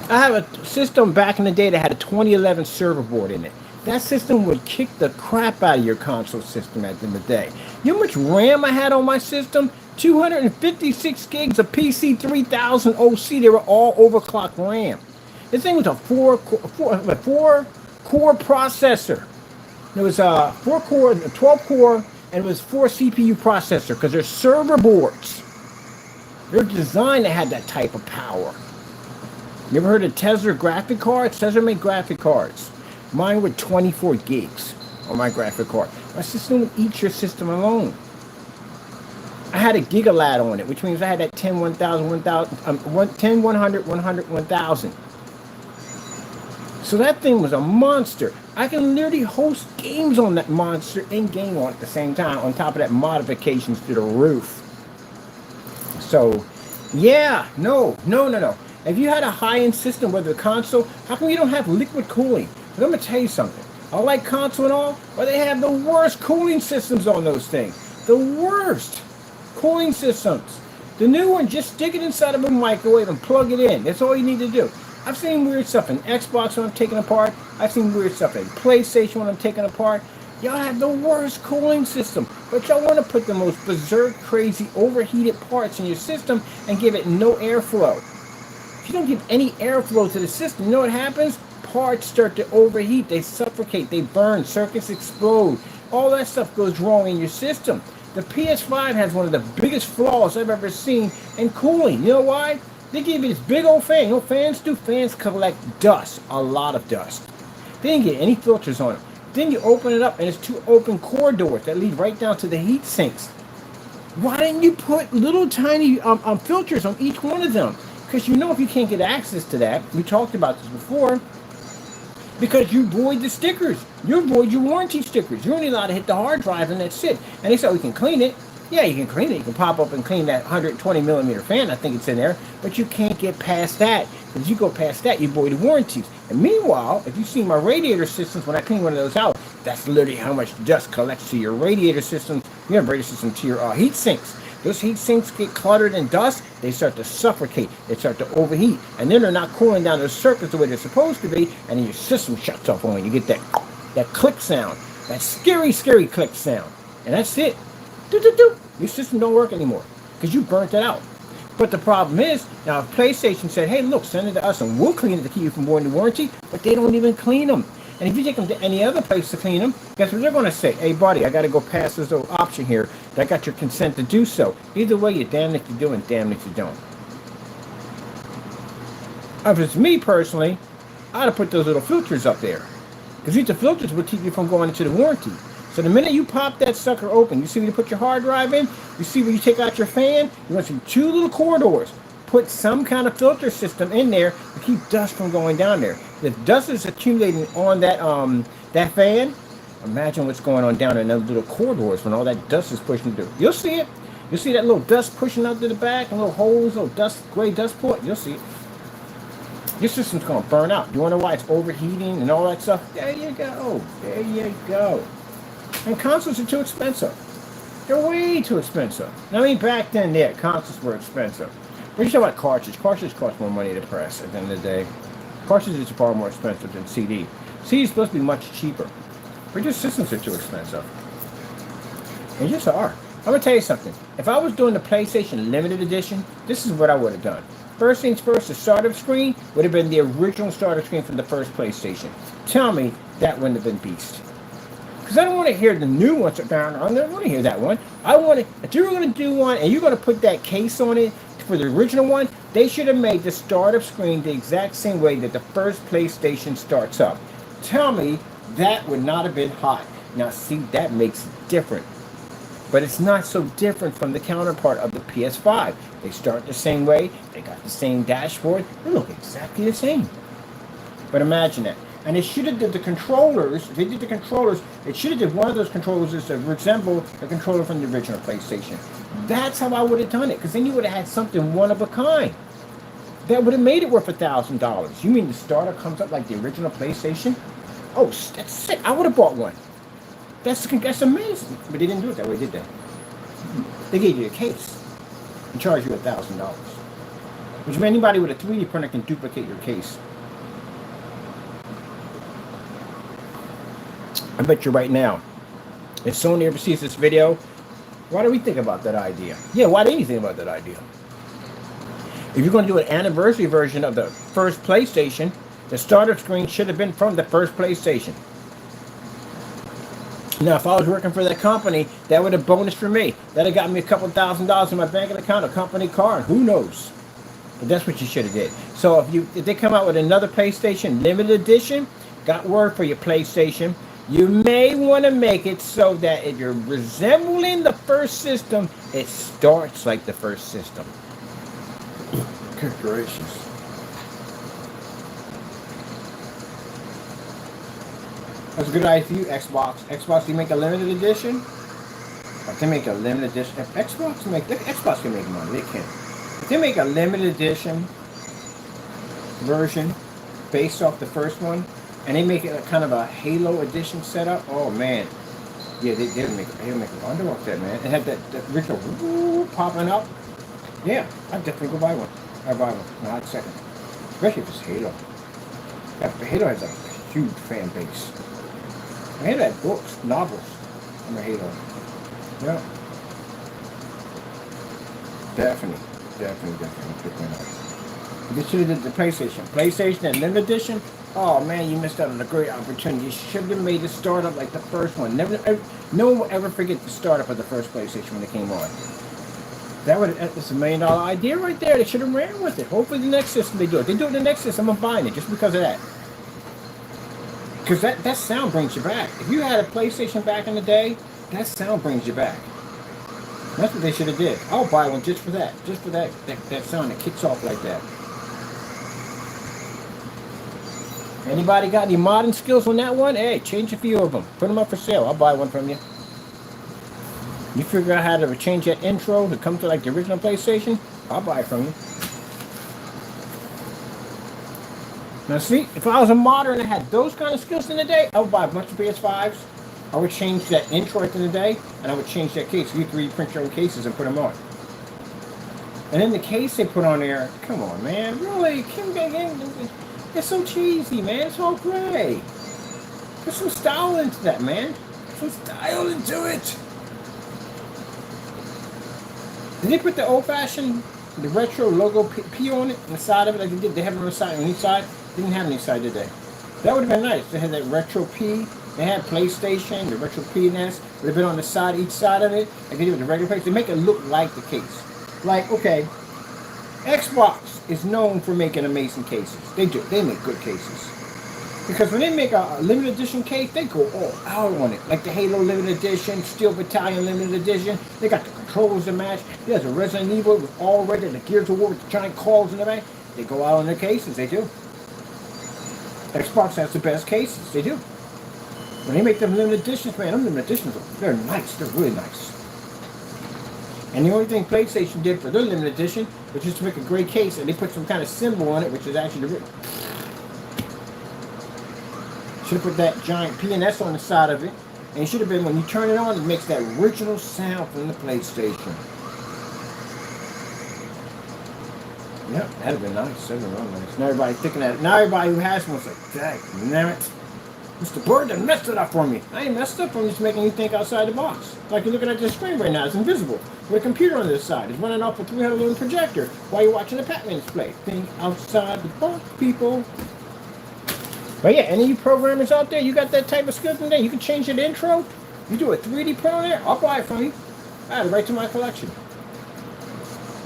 I have a system back in the day that had a 2011 server board in it. That system would kick the crap out of your console system at the end of the day. You know how much RAM I had on my system? 256 gigs of PC 3000 OC. They were all overclocked RAM. This thing was a four core processor. It was a 12 core, and it was 4 CPU processor because they're server boards. They're designed to have that type of power. You ever heard of Tesla graphic cards? Tesla made graphic cards. Mine were 24 gigs on my graphic card. My system would eat your system alone. I had a GigaLAD on it, which means I had that 10, 1000, 10, 100, 100, 1000. So that thing was a monster. I can literally host games on that monster and game on it at the same time, on top of that modifications to the roof. So, yeah, no. If you had a high-end system, whether the console, how come you don't have liquid cooling? But I'm going to tell you something. I like console and all, but they have the worst cooling systems on those things. The worst cooling systems. The new one, just stick it inside of a microwave and plug it in. That's all you need to do. I've seen weird stuff in Xbox when I'm taking apart. I've seen weird stuff in PlayStation when I'm taking apart. Y'all have the worst cooling system, but y'all want to put the most berserk, crazy, overheated parts in your system and give it no airflow. If you don't give any airflow to the system, you know what happens? Parts start to overheat, they suffocate, they burn, circuits explode. All that stuff goes wrong in your system. The PS5 has one of the biggest flaws I've ever seen in cooling. You know why? They give you this big old fan. You know what fans do? Fans collect dust, a lot of dust. They didn't get any filters on it. Then you open it up and it's 2 open core doors that lead right down to the heat sinks. Why didn't you put little tiny filters on each one of them? Because if you can't get access to that, we talked about this before, because you void the stickers. You void your warranty stickers. You're only allowed to hit the hard drive and that's it. And they said, we can clean it. Yeah, you can clean it. You can pop up and clean that 120 millimeter fan. I think it's in there. But you can't get past that. Because you go past that, you void the warranties. And meanwhile, if you see my radiator systems, when I clean one of those out, That's literally how much dust collects to your radiator systems, your radiator system, to your heat sinks. Those heat sinks get cluttered in dust, they start to suffocate, they start to overheat, and then they're not cooling down the circuits the way they're supposed to be, and then your system shuts off on you. You get that click sound, that scary, scary click sound, and that's it. Your system don't work anymore because you burnt it out. But the problem is, now if PlayStation said, hey, look, send it to us and we'll clean it to keep you from going to warranty, but they don't even clean them. And if you take them to any other place to clean them, guess what they're going to say? Hey, buddy, I got to go past this little option here. I got your consent to do so. Either way, you're damned if you do and damned if you don't. If it's me personally, I'd have put those little filters up there. Because these filters will keep you from going into the warranty. So the minute you pop that sucker open, you see where you put your hard drive in, you see where you take out your fan, you want some 2 little corridors. Put some kind of filter system in there to keep dust from going down there. If dust is accumulating on that fan, imagine what's going on down in those little corridors when all that dust is pushing through. You'll see it. You'll see that little dust pushing out to the back and little holes, little dust, gray dust port. You'll see it. Your system's going to burn out. You want to know why it's overheating and all that stuff? There you go. There you go. And consoles are too expensive. They're way too expensive. I mean, back then, yeah, consoles were expensive. But you talk about cartridge. Cartridge cost more money to press at the end of the day. Cartridges are far more expensive than CD. CD is supposed to be much cheaper. But your systems are too expensive. They just are. I'm going to tell you something. If I was doing the PlayStation Limited Edition, this is what I would have done. First things first, the startup screen would have been the original startup screen from the first PlayStation. Tell me that wouldn't have been beast. Because I don't want to hear the new ones down. I don't want to hear that one. I want to, if you were going to do one and you're going to put that case on it for the original one, they should have made the startup screen the exact same way that the first PlayStation starts up. Tell me that would not have been hot. Now see, that makes it different. But it's not so different from the counterpart of the PS5. They start the same way. They got the same dashboard. They look exactly the same. But imagine that. And they should have did the controllers. If they did the controllers, it should have did one of those controllers to resemble the controller from the original PlayStation. That's how I would have done it. Because then you would have had something one of a kind. That would have made it worth $1,000. You mean the starter comes up like the original PlayStation? Oh, that's sick. I would have bought one. That's amazing. But they didn't do it that way, did they? They gave you a case and charged you $1,000. Which means anybody with a 3D printer can duplicate your case. I bet you right now, if Sony ever sees this video, why do we think about that idea? Yeah, why didn't you think about that idea? If you're going to do an anniversary version of the first PlayStation, the startup screen should have been from the first PlayStation. Now, if I was working for that company, that would have bonus for me. That would have got me a couple $1,000s in my bank account, a company car, and who knows? But that's what you should have did. So if they come out with another PlayStation limited edition, got word for your PlayStation, you may want to make it so that if you're resembling the first system, it starts like the first system. Good gracious. That's a good idea for you, Xbox. Xbox, you make a limited edition? If they make a limited edition, if Xbox can make money, they can. If they make a limited edition version based off the first one, and they make it a kind of a Halo edition setup, oh man. Yeah, they'll make a wonder off that, man. It had that original popping up. Yeah, I'd definitely go buy one. I'd buy one. No, I'd second. Especially if it's Halo. Yeah, Halo has a huge fan base. Halo had books, novels on the Halo. Yeah. Definitely pick one up. You should have did the PlayStation. PlayStation and limited edition. Oh man, you missed out on a great opportunity. You should have made the startup like the first one. No one will ever forget the startup of the first PlayStation when it came on. That's $1 million idea right there. They should have ran with it. Hopefully the next system they do it. They do it in the next system, I'm buying it just because of that. Because that sound brings you back. If you had a PlayStation back in the day, that sound brings you back. That's what they should have did. I'll buy one just for that. Just for that sound that kicks off like that. Anybody got any modding skills on that one? Hey, change a few of them. Put them up for sale. I'll buy one from you. You figure out how to change that intro to come to like the original PlayStation? I'll buy it from you. Now see, if I was a modder and I had those kind of skills in the day, I would buy a bunch of PS5s I would change that intro at the end of the day, and I would change that case. You 3D print your own cases and put them on. And then the case they put on there, come on, man, really? It's so cheesy, man. It's all gray. Put some style into that, man. Put some style into it. Did they put the old-fashioned, the retro logo P on it, on the side of it, like they did? They have it on the side, on each side? They didn't have any side, did they? That would have been nice. They had that retro P. They had PlayStation, the retro P&S. Would have been on the side, each side of it, like they did with the regular case. They make it look like the case. Like, okay, Xbox is known for making amazing cases. They do. They make good cases. Because when they make a limited edition case, they go all out on it. Like the Halo limited edition, Steel Battalion limited edition. They got the controls to match. There's a Resident Evil with all red and the Gears of War with the giant claws in the back. They go out on their cases. They do. Xbox has the best cases. They do. When they make them limited editions, man, them limited editions, they're nice. They're really nice. And the only thing PlayStation did for their limited edition was just to make a great case, and they put some kind of symbol on it, which is actually the should have put that giant P&S on the side of it, and it should have been, when you turn it on, it makes that original sound from the PlayStation. Yep, that'd have been nice. That'd have been real nice. Now everybody's thinking that. Now everybody who has one's like, damn it. Mr. Bird done messed it up for me. I ain't messed up. I'm just making you think outside the box. Like you're looking at this screen right now. It's invisible. With a computer on this side. It's running off a 300 lumen projector while you're watching the Pac-Man display. Think outside the box, people. But yeah, any of you programmers out there, you got that type of skill in there. You can change your intro. You do a 3D print on there. I'll buy it from you. Add it right to my collection.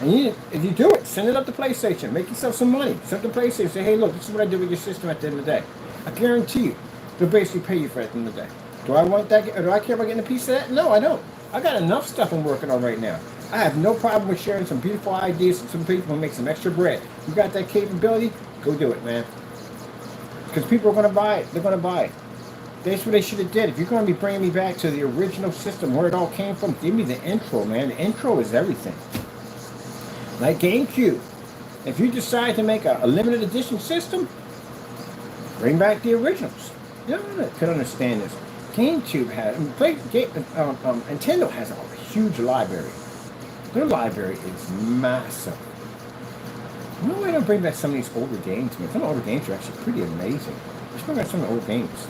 And if you do it, send it up to PlayStation. Make yourself some money. Send it to PlayStation. Say, hey, look, this is what I did with your system at the end of the day. I guarantee you, they'll basically pay you for it at the end of the day. Do I want that? Or do I care about getting a piece of that? No, I don't. I got enough stuff I'm working on right now. I have no problem with sharing some beautiful ideas with some people and make some extra bread. You got that capability? Go do it, man. Because people are going to buy it. They're going to buy it. That's what they should have did. If you're going to be bringing me back to the original system, where it all came from, give me the intro, man. The intro is everything. Like GameCube. If you decide to make a limited edition system, bring back the originals. You know, I could understand this. GameCube has, Nintendo has a huge library. Their library is massive. You know why I don't bring back some of these older games, man? Some older games are actually pretty amazing. Let's bring back some of the old games.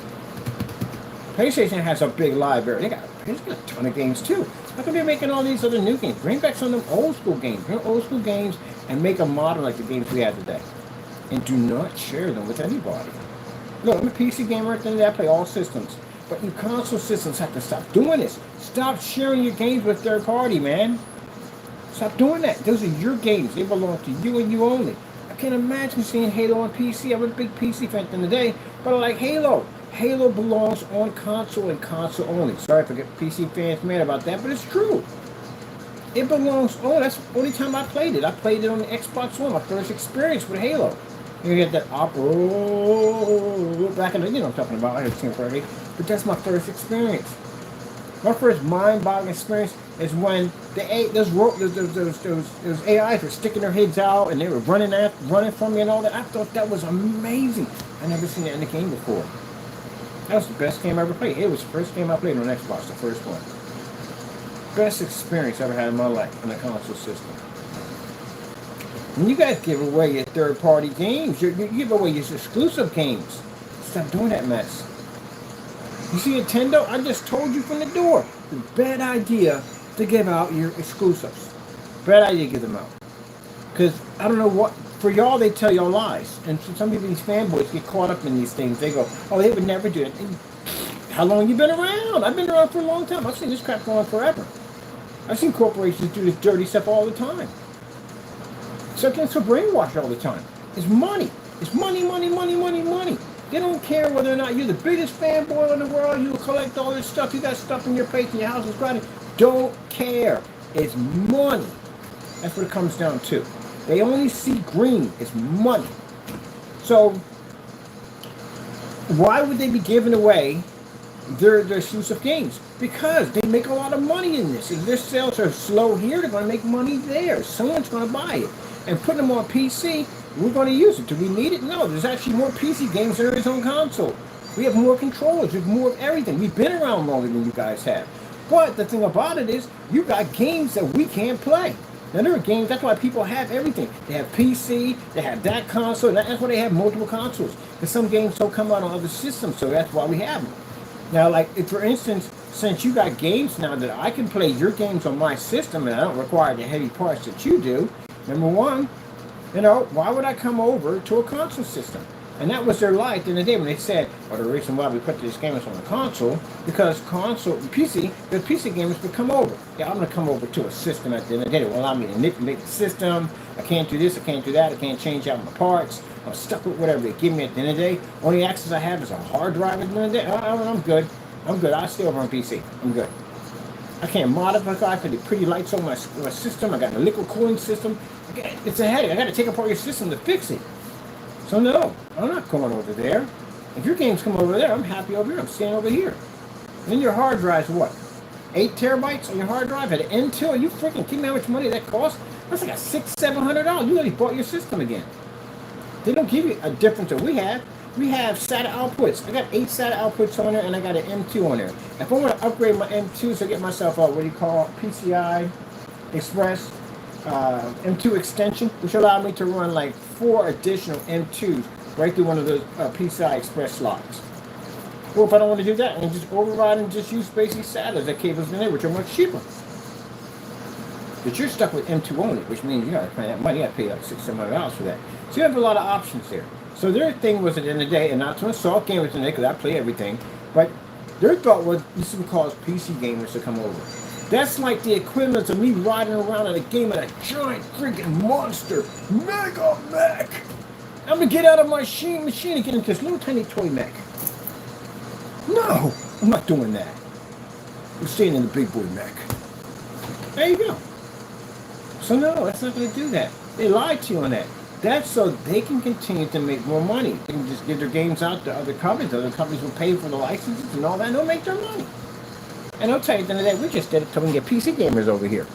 PlayStation has a big library. They got a ton of games too. How come they're making all these other new games? Bring back some of them old school games. Bring old school games and make them modern like the games we have today. And do not share them with anybody. Look, I'm a PC gamer. At the end of the day, I play all systems. But you console systems have to stop doing this. Stop sharing your games with third party, man. Stop doing that. Those are your games. They belong to you and you only. I can't imagine seeing Halo on PC. I'm a big PC fan at the end of the day, but I like Halo. Halo belongs on console and console only. Sorry if I get PC fans mad about that, but it's true. It belongs on. That's the only time I played it. I played it on the Xbox One, my first experience with Halo. You get that opera back in the, you know what I'm talking about. I had seen it already, but that's my first experience. My first mind-boggling experience is when those AIs were sticking their heads out and they were running from me and all that. I thought that was amazing. I never seen that in a game before. That was the best game I ever played. It was the first game I played on Xbox, the first one. Best experience I ever had in my life on a console system. When you guys give away your third-party games, you give away your exclusive games. Stop doing that mess. You see, Nintendo, I just told you from the door, it's a bad idea to give out your exclusives. Bad idea to give them out. Because, I don't know what, for y'all, they tell y'all lies. And some people, these fanboys, get caught up in these things. They go, oh, they would never do it. And how long you been around? I've been around for a long time. I've seen this crap go on forever. I've seen corporations do this dirty stuff all the time. Subjects are brainwashed all the time. It's money. It's money, money, money, money, money. They don't care whether or not you're the biggest fanboy in the world, you collect all this stuff, you got stuff in your face and your house is crowded. Don't care. It's money. That's what it comes down to. They only see green. It's money. So, why would they be giving away their exclusive games? Because they make a lot of money in this. If their sales are slow here, they're going to make money there. Someone's going to buy it. And putting them on PC, we're going to use it. Do we need it? No, there's actually more PC games than there is on console. We have more controllers. We have more of everything. We've been around longer than you guys have. But the thing about it is, you got games that we can't play. Now, there are games, that's why people have everything. They have PC, they have that console, that's why they have multiple consoles. Because some games don't come out on other systems, so that's why we have them. Now, like, if, for instance, since you got games now that I can play your games on my system and I don't require the heavy parts that you do, number one, why would I come over to a console system? And that was their life in the day when they said, well, the reason why we put these games on the console, because the PC gamers would come over. Yeah, I'm going to come over to a system at the end of the day. It will allow me to manipulate the system. I can't do this, I can't do that, I can't change out my parts. I'm stuck with whatever they give me at the end of the day. Only access I have is a hard drive at the end of the day. I'm good. I'm good. I'll stay over on PC. I'm good. I can't modify for the pretty lights on my system. I got a liquid cooling system. It's a headache. I got to take apart your system to fix it. So no, I'm not going over there. If your games come over there, I'm happy over here. I'm staying over here. Then your hard drive's what? 8 terabytes on your hard drive at an Intel? Are you freaking kidding me how much money that costs? That's like a $600-700. You already bought your system again. They don't give you a difference that we have. We have SATA outputs. I got 8 SATA outputs on there, and I got an M2 on there. If I want to upgrade my M2 to get myself a, PCI Express M2 extension, which allowed me to run like 4 additional M2s right through one of those PCI Express slots. Well, if I don't want to do that, I can just override and just use basic SATA that cables in there, which are much cheaper. But you're stuck with M2 only, which means you got to pay that money. You got to pay like $600-700 for that. So you have a lot of options there. So their thing was at the end of the day, and not to insult gamers today, because I play everything, but their thought was this would cause PC gamers to come over. That's like the equivalent of me riding around in a game of a giant freaking monster Mega Mech. I'm gonna get out of my machine and get into this little tiny toy mech. No, I'm not doing that. I'm staying in the big boy mech. There you go. So no, that's not gonna do that. They lied to you on that. That's so they can continue to make more money. They can just give their games out to other companies. Other companies will pay for the licenses and all that, and they'll make their money. And I'll tell you at the end of the day, we just did it so we can get PC gamers over here.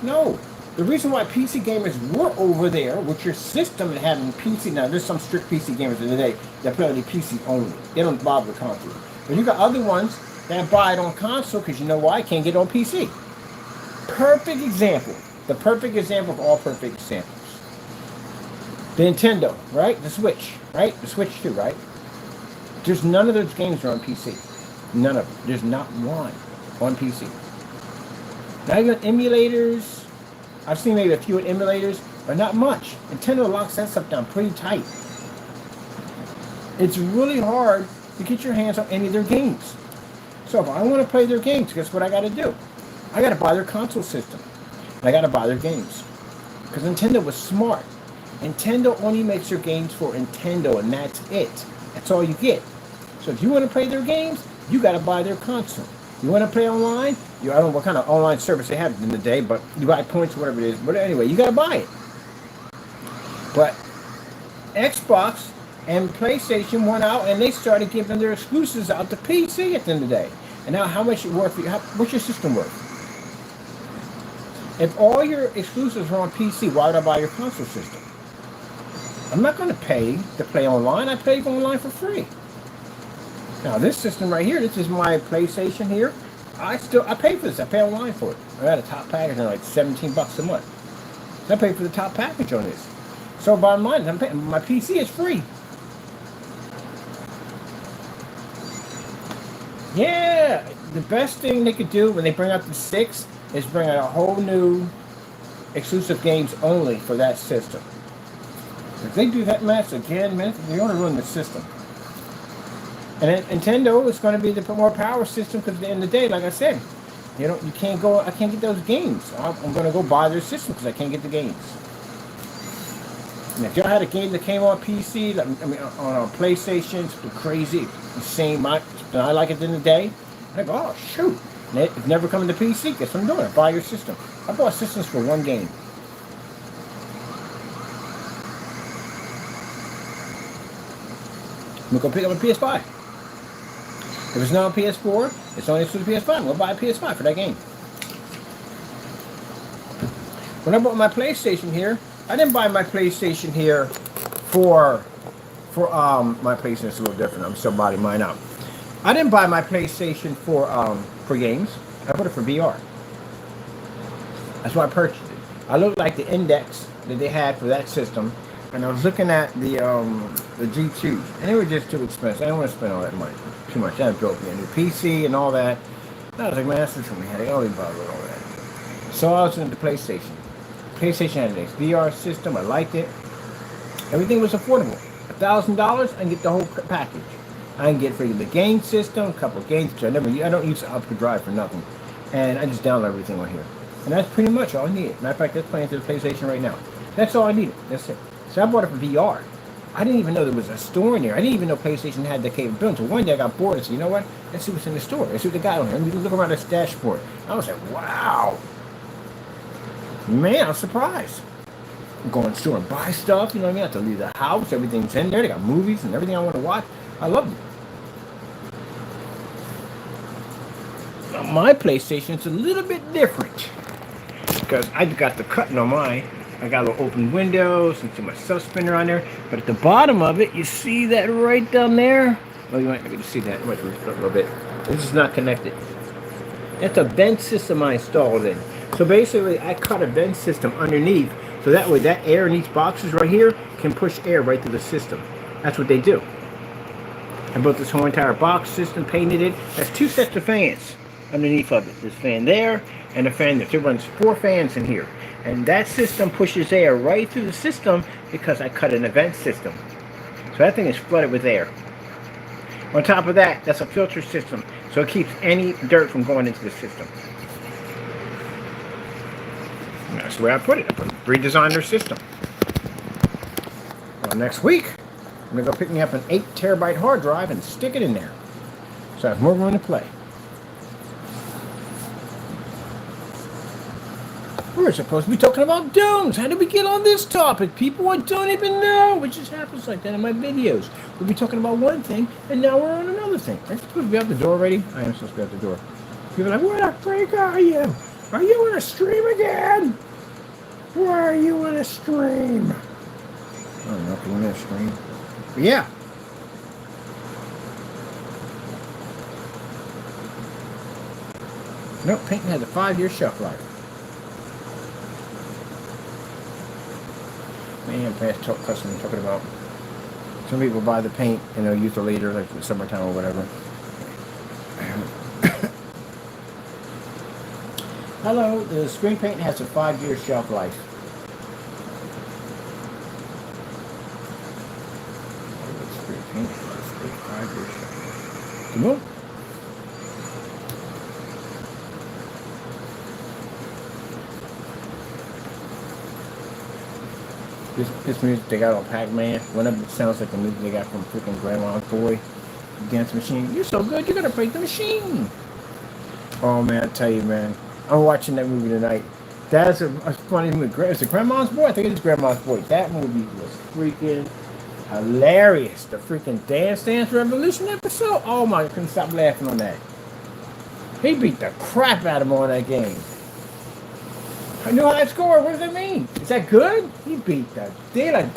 No. The reason why PC gamers were over there with your system and having PC, now there's some strict PC gamers in the day that play on the PC only. They don't bother with console. But you got other ones that buy it on console because you know why? Can't get it on PC. Perfect example. The perfect example of all perfect examples. The Nintendo, right? The Switch, right? The Switch 2, right? There's none of those games are on PC. None of them. There's not one on PC. Not even emulators. I've seen maybe a few emulators, but not much. Nintendo locks that stuff down pretty tight. It's really hard to get your hands on any of their games. So if I want to play their games, guess what I got to do? I got to buy their console system. And I got to buy their games. Because Nintendo was smart. Nintendo only makes their games for Nintendo, and that's it. That's all you get. So if you want to play their games, you got to buy their console. You want to play online? I don't know what kind of online service they have in the day, but you buy points, whatever it is. But anyway, you got to buy it. But Xbox and PlayStation went out and they started giving their exclusives out to PC at the end of the day. And now how much it worth for you? What's your system worth? If all your exclusives are on PC, why would I buy your console system? I'm not going to pay to play online. I play online for free. Now this system right here, this is my PlayStation here. I pay for this. I pay online for it. I got a top package on like $17 a month. I pay for the top package on this. So bottom line, I'm paying. My PC is free. Yeah, the best thing they could do when they bring out the 6 is bring out a whole new exclusive games only for that system. If they do that mess again, man, they're going to ruin the system. And Nintendo is going to be the more power system because at the end of the day, like I said, you can't go. I can't get those games. I'm going to go buy their system because I can't get the games. And if y'all had a game that came on PC, on a PlayStation, it's crazy, insane. I like it in the day. I go, oh shoot! And it's never coming to PC. Guess what I'm doing? I buy your system. I bought systems for one game. I'm going to go pick up a PS5. If it's not on PS4, it's only exclusive PS5. I'm going to buy a PS5 for that game. When I bought my PlayStation here, I didn't buy my PlayStation here for For my PlayStation is a little different. I'm still buying mine out. I didn't buy my PlayStation for games. I bought it for VR. That's why I purchased it. I looked like the index that they had for that system, and I was looking at the G2s, and they were just too expensive. I didn't want to spend all that money. Too much. That drove me a new PC and all that. And I was like, man, that's just gonna be headache. I don't even bother with all that. So I was into PlayStation. PlayStation had an VR system. I liked it. Everything was affordable. $1,000, I can get the whole package. I can get the game system, a couple of games, which I don't use Opera Drive for nothing. And I just download everything on here. And that's pretty much all I needed. Matter of fact, that's playing through the PlayStation right now. That's all I needed. That's it. So I bought it for VR. I didn't even know there was a store in there. I didn't even know PlayStation had the capability. So one day I got bored and said, you know what? Let's see what's in the store. Let's see what they got on here. Let me look around this dashboard. I was like, wow. Man, I was surprised. Go in the store and buy stuff, you know what I mean? I have to leave the house, everything's in there. They got movies and everything I want to watch. I love it. Now, my PlayStation's a little bit different because I got the cutting on mine. I got a little open windows and see my sub spinner on there. But at the bottom of it, you see that right down there? Oh, you might be able to see that. Wait a little bit. This is not connected. That's a vent system I installed in. So basically, I cut a vent system underneath. So that way, that air in these boxes right here can push air right through the system. That's what they do. I built this whole entire box system, painted it. There's 2 sets of fans underneath of it. This fan there and a fan there. So it runs 4 fans in here. And that system pushes air right through the system because I cut an vent system. So that thing is flooded with air. On top of that, that's a filter system. So it keeps any dirt from going into the system. That's the way I put it. I redesigned their system. Well, next week, I'm going to go pick me up an 8 terabyte hard drive and stick it in there. So I have more room to play. We're supposed to be talking about domes. How did we get on this topic? People, I don't even know. It just happens like that in my videos. We'll be talking about one thing, and now we're on another thing. Am I supposed to be out the door already? I am supposed to be out the door. People are like, where the freak are you? Are you in a stream again? Why are you in a stream? I don't know if you're in a stream. But yeah. Nope, painting has a 5-year shelf life. Man, past customer talking about some people buy the paint and they'll use it later, like the summertime or whatever. Hello, the screen paint has a 5-year shelf life. Screen paint has a 5-year shelf life. Come on. This music they got on Pac-Man, one of it sounds like the music they got from freaking Grandma's Boy Against Machine. You're so good, you're gonna break the machine. Oh man, I tell you, man, I'm watching that movie tonight. That's a funny movie. Is it Grandma's Boy? I think it's Grandma's Boy. That movie was freaking hilarious. The freaking Dance Dance Revolution episode. Oh my, I couldn't stop laughing on that. He beat the crap out of him on that game. I knew how that score. What does that mean? Is that good? He beat the deal. Was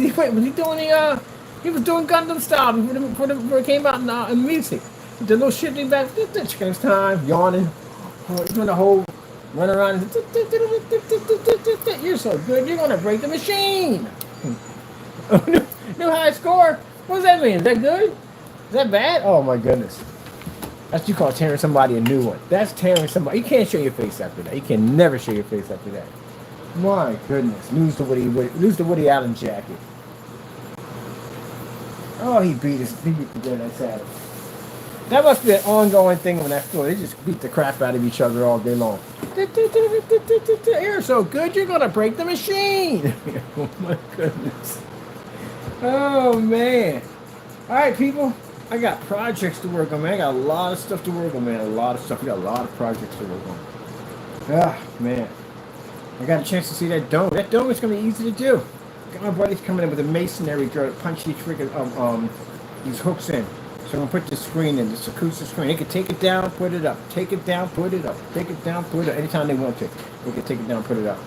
he doing the? He was doing Gundam style before it came out in music. The little shifting back. Chicken time, yawning. He's doing the whole run around. You're so good. You're gonna break the machine. New high score. What does that mean? Is that good? Is that bad? Oh my goodness. That's what you call tearing somebody a new one. That's tearing somebody. You can't show your face after that. You can never show your face after that. My goodness. Lose the Woody Allen jacket. Oh, he beat the good that Saturday. That must be an ongoing thing on that floor. They just beat the crap out of each other all day long. You're so good, you're gonna break the machine. Oh my goodness. Oh man. All right, people. I got projects to work on, man. I got a lot of stuff to work on, man. A lot of stuff. We got a lot of projects to work on. Ah, man. I got a chance to see that dome. That dome is going to be easy to do. Got my buddies coming in with a masonry drill to punch these freaking, these hooks in. So I'm going to put this screen in, this acoustic screen. They can take it down, put it up. Take it down, put it up. Take it down, put it up. Anytime they want to, they can take it down, put it up.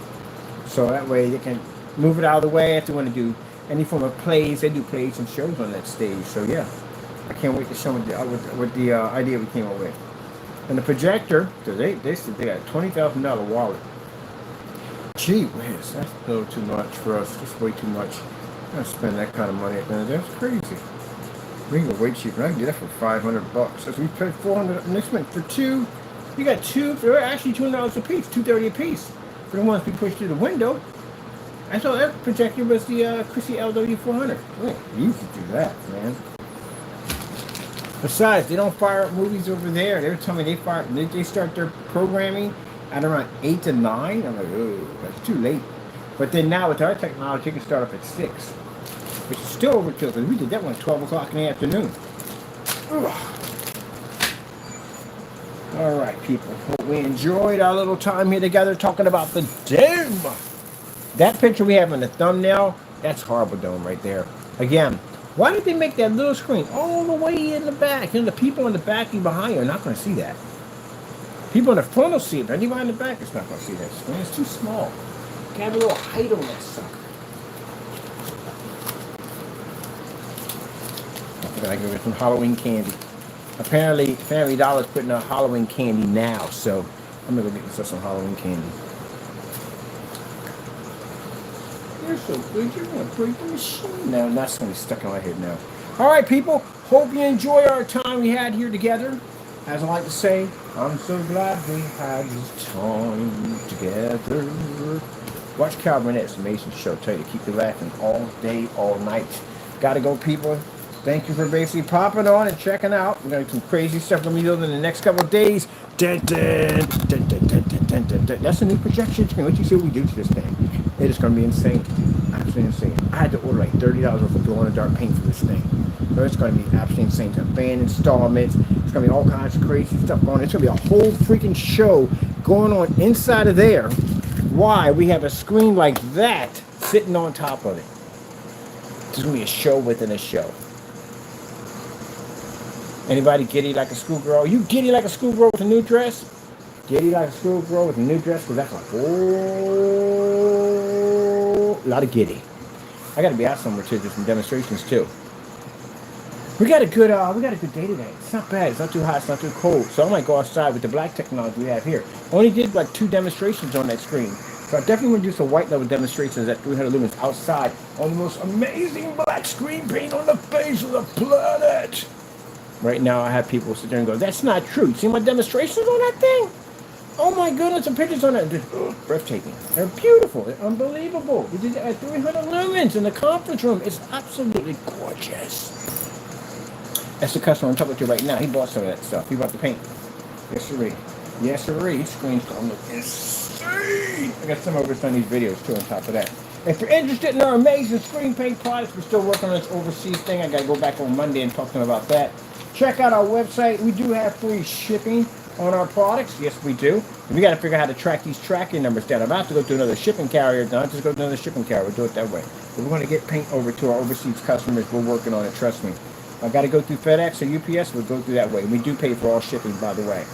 So that way they can move it out of the way if they want to do any form of plays. They do plays and shows on that stage. So yeah, I can't wait to show them what the idea we came up with. And the projector, so they said they got a $20,000 wallet. Gee whiz, that's a little too much for us. Just way too much. I'm gonna spend that kind of money at the end. That's crazy. We can go way cheaper. I can get that for $500. If we paid $400 next month for two, you got two. They're actually $200 a piece, $230 a piece for the ones we pushed through the window. I thought that projector was the Chrissy LW400. Oh, you could do that, man. Besides, they don't fire up movies over there. They were telling me they start their programming at around 8 to 9. I'm like, oh, that's too late. But then now with our technology, you can start up at 6. Which is still overkill, because we did that one at 12 o'clock in the afternoon. Ugh. All right, people. Hope we enjoyed our little time here together talking about the dome. That picture we have in the thumbnail, that's Harbor Dome right there. Again, why did they make that little screen all the way in the back? You know, the people in the back and behind you are not going to see that. People in the front will see it, but anybody in the back is not going to see that screen. It's too small. You have a little height on that sucker. I gotta go get some Halloween candy. Apparently, Family Dollar's putting out Halloween candy now, so I'm gonna go get myself some Halloween candy. You're so good, you're gonna break the machine. No, that's gonna be stuck in my head now. All right, people. Hope you enjoy our time we had here together. As I like to say, I'm so glad we had this time together. Watch Cal Burnett's amazing show. Tell you to keep you laughing all day, all night. Gotta go, people. Thank you for basically popping on and checking out. We're going to do some crazy stuff going to be doing in the next couple of days. Dun, dun, dun, dun, dun, dun, dun, dun. That's a new projection screen. What you see what we do to this thing? It is going to be insane. Absolutely insane. I had to order like $30 worth of glow-in-the-dark paint for this thing. So it's going to be absolutely insane. It's going to be band installments. It's going to be all kinds of crazy stuff going on. It's going to be a whole freaking show going on inside of there. Why? We have a screen like that sitting on top of it. It's going to be a show within a show. Anybody giddy like a schoolgirl? You giddy like a schoolgirl with a new dress? Giddy like a schoolgirl with a new dress? Because that's like, oh, a lot of giddy. I got to be out somewhere too. Do some demonstrations too. We got a good day today. It's not bad. It's not too hot. It's not too cold. So I might go outside with the black technology we have here. Only did like 2 demonstrations on that screen. So I definitely want to do some white level demonstrations at 300 lumens outside on the most amazing black screen paint on the face of the planet. Right now, I have people sit there and go, that's not true. You see my demonstrations on that thing? Oh my goodness, the pictures on that. Breathtaking. They're beautiful. They're unbelievable. We did it at 300 lumens in the conference room. It's absolutely gorgeous. That's the customer I'm talking to right now. He bought some of that stuff. He bought the paint. Yes, sirree. Yes, sirree. His screen's going to look insane. I got some of us on these videos, too, on top of that. If you're interested in our amazing screen paint products, we're still working on this overseas thing. I got to go back on Monday and talk to them about that. Check out our website. We do have free shipping on our products. Yes, we do. And we got to figure out how to track these tracking numbers down. I'm about to go to another shipping carrier. Not just go to another shipping carrier. We'll do it that way. But we're going to get paint over to our overseas customers. We're working on it. Trust me. I got to go through FedEx or UPS. We'll go through that way. We do pay for all shipping, by the way.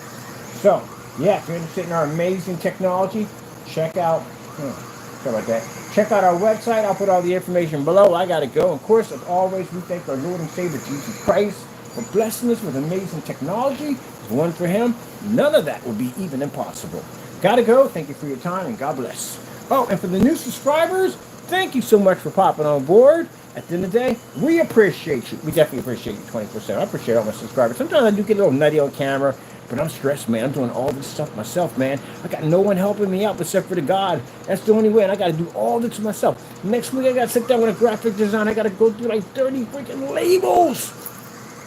So, yeah, if you're interested in our amazing technology, check out... Sorry about that. Check out our website. I'll put all the information below. I got to go. Of course, as always, we thank our Lord and Savior, Jesus Christ, for blessing us with amazing technology. If it wasn't for him, none of that would be even impossible. Gotta go. Thank you for your time, and God bless. Oh, and for the new subscribers, thank you so much for popping on board. At the end of the day, we appreciate you. We definitely appreciate you 20%. I appreciate all my subscribers. Sometimes I do get a little nutty on camera, but I'm stressed, man. I'm doing all this stuff myself, man. I got no one helping me out except for the God. That's the only way, and I got to do all this myself. Next week, I got to sit down with a graphic design. I got to go through like 30 freaking labels.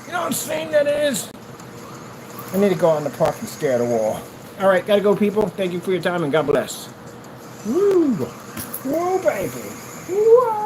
You know what I'm saying that is? I need to go out in the park and stare at a wall. All right, got to go, people. Thank you for your time, and God bless. Woo! Woo, baby. Woo!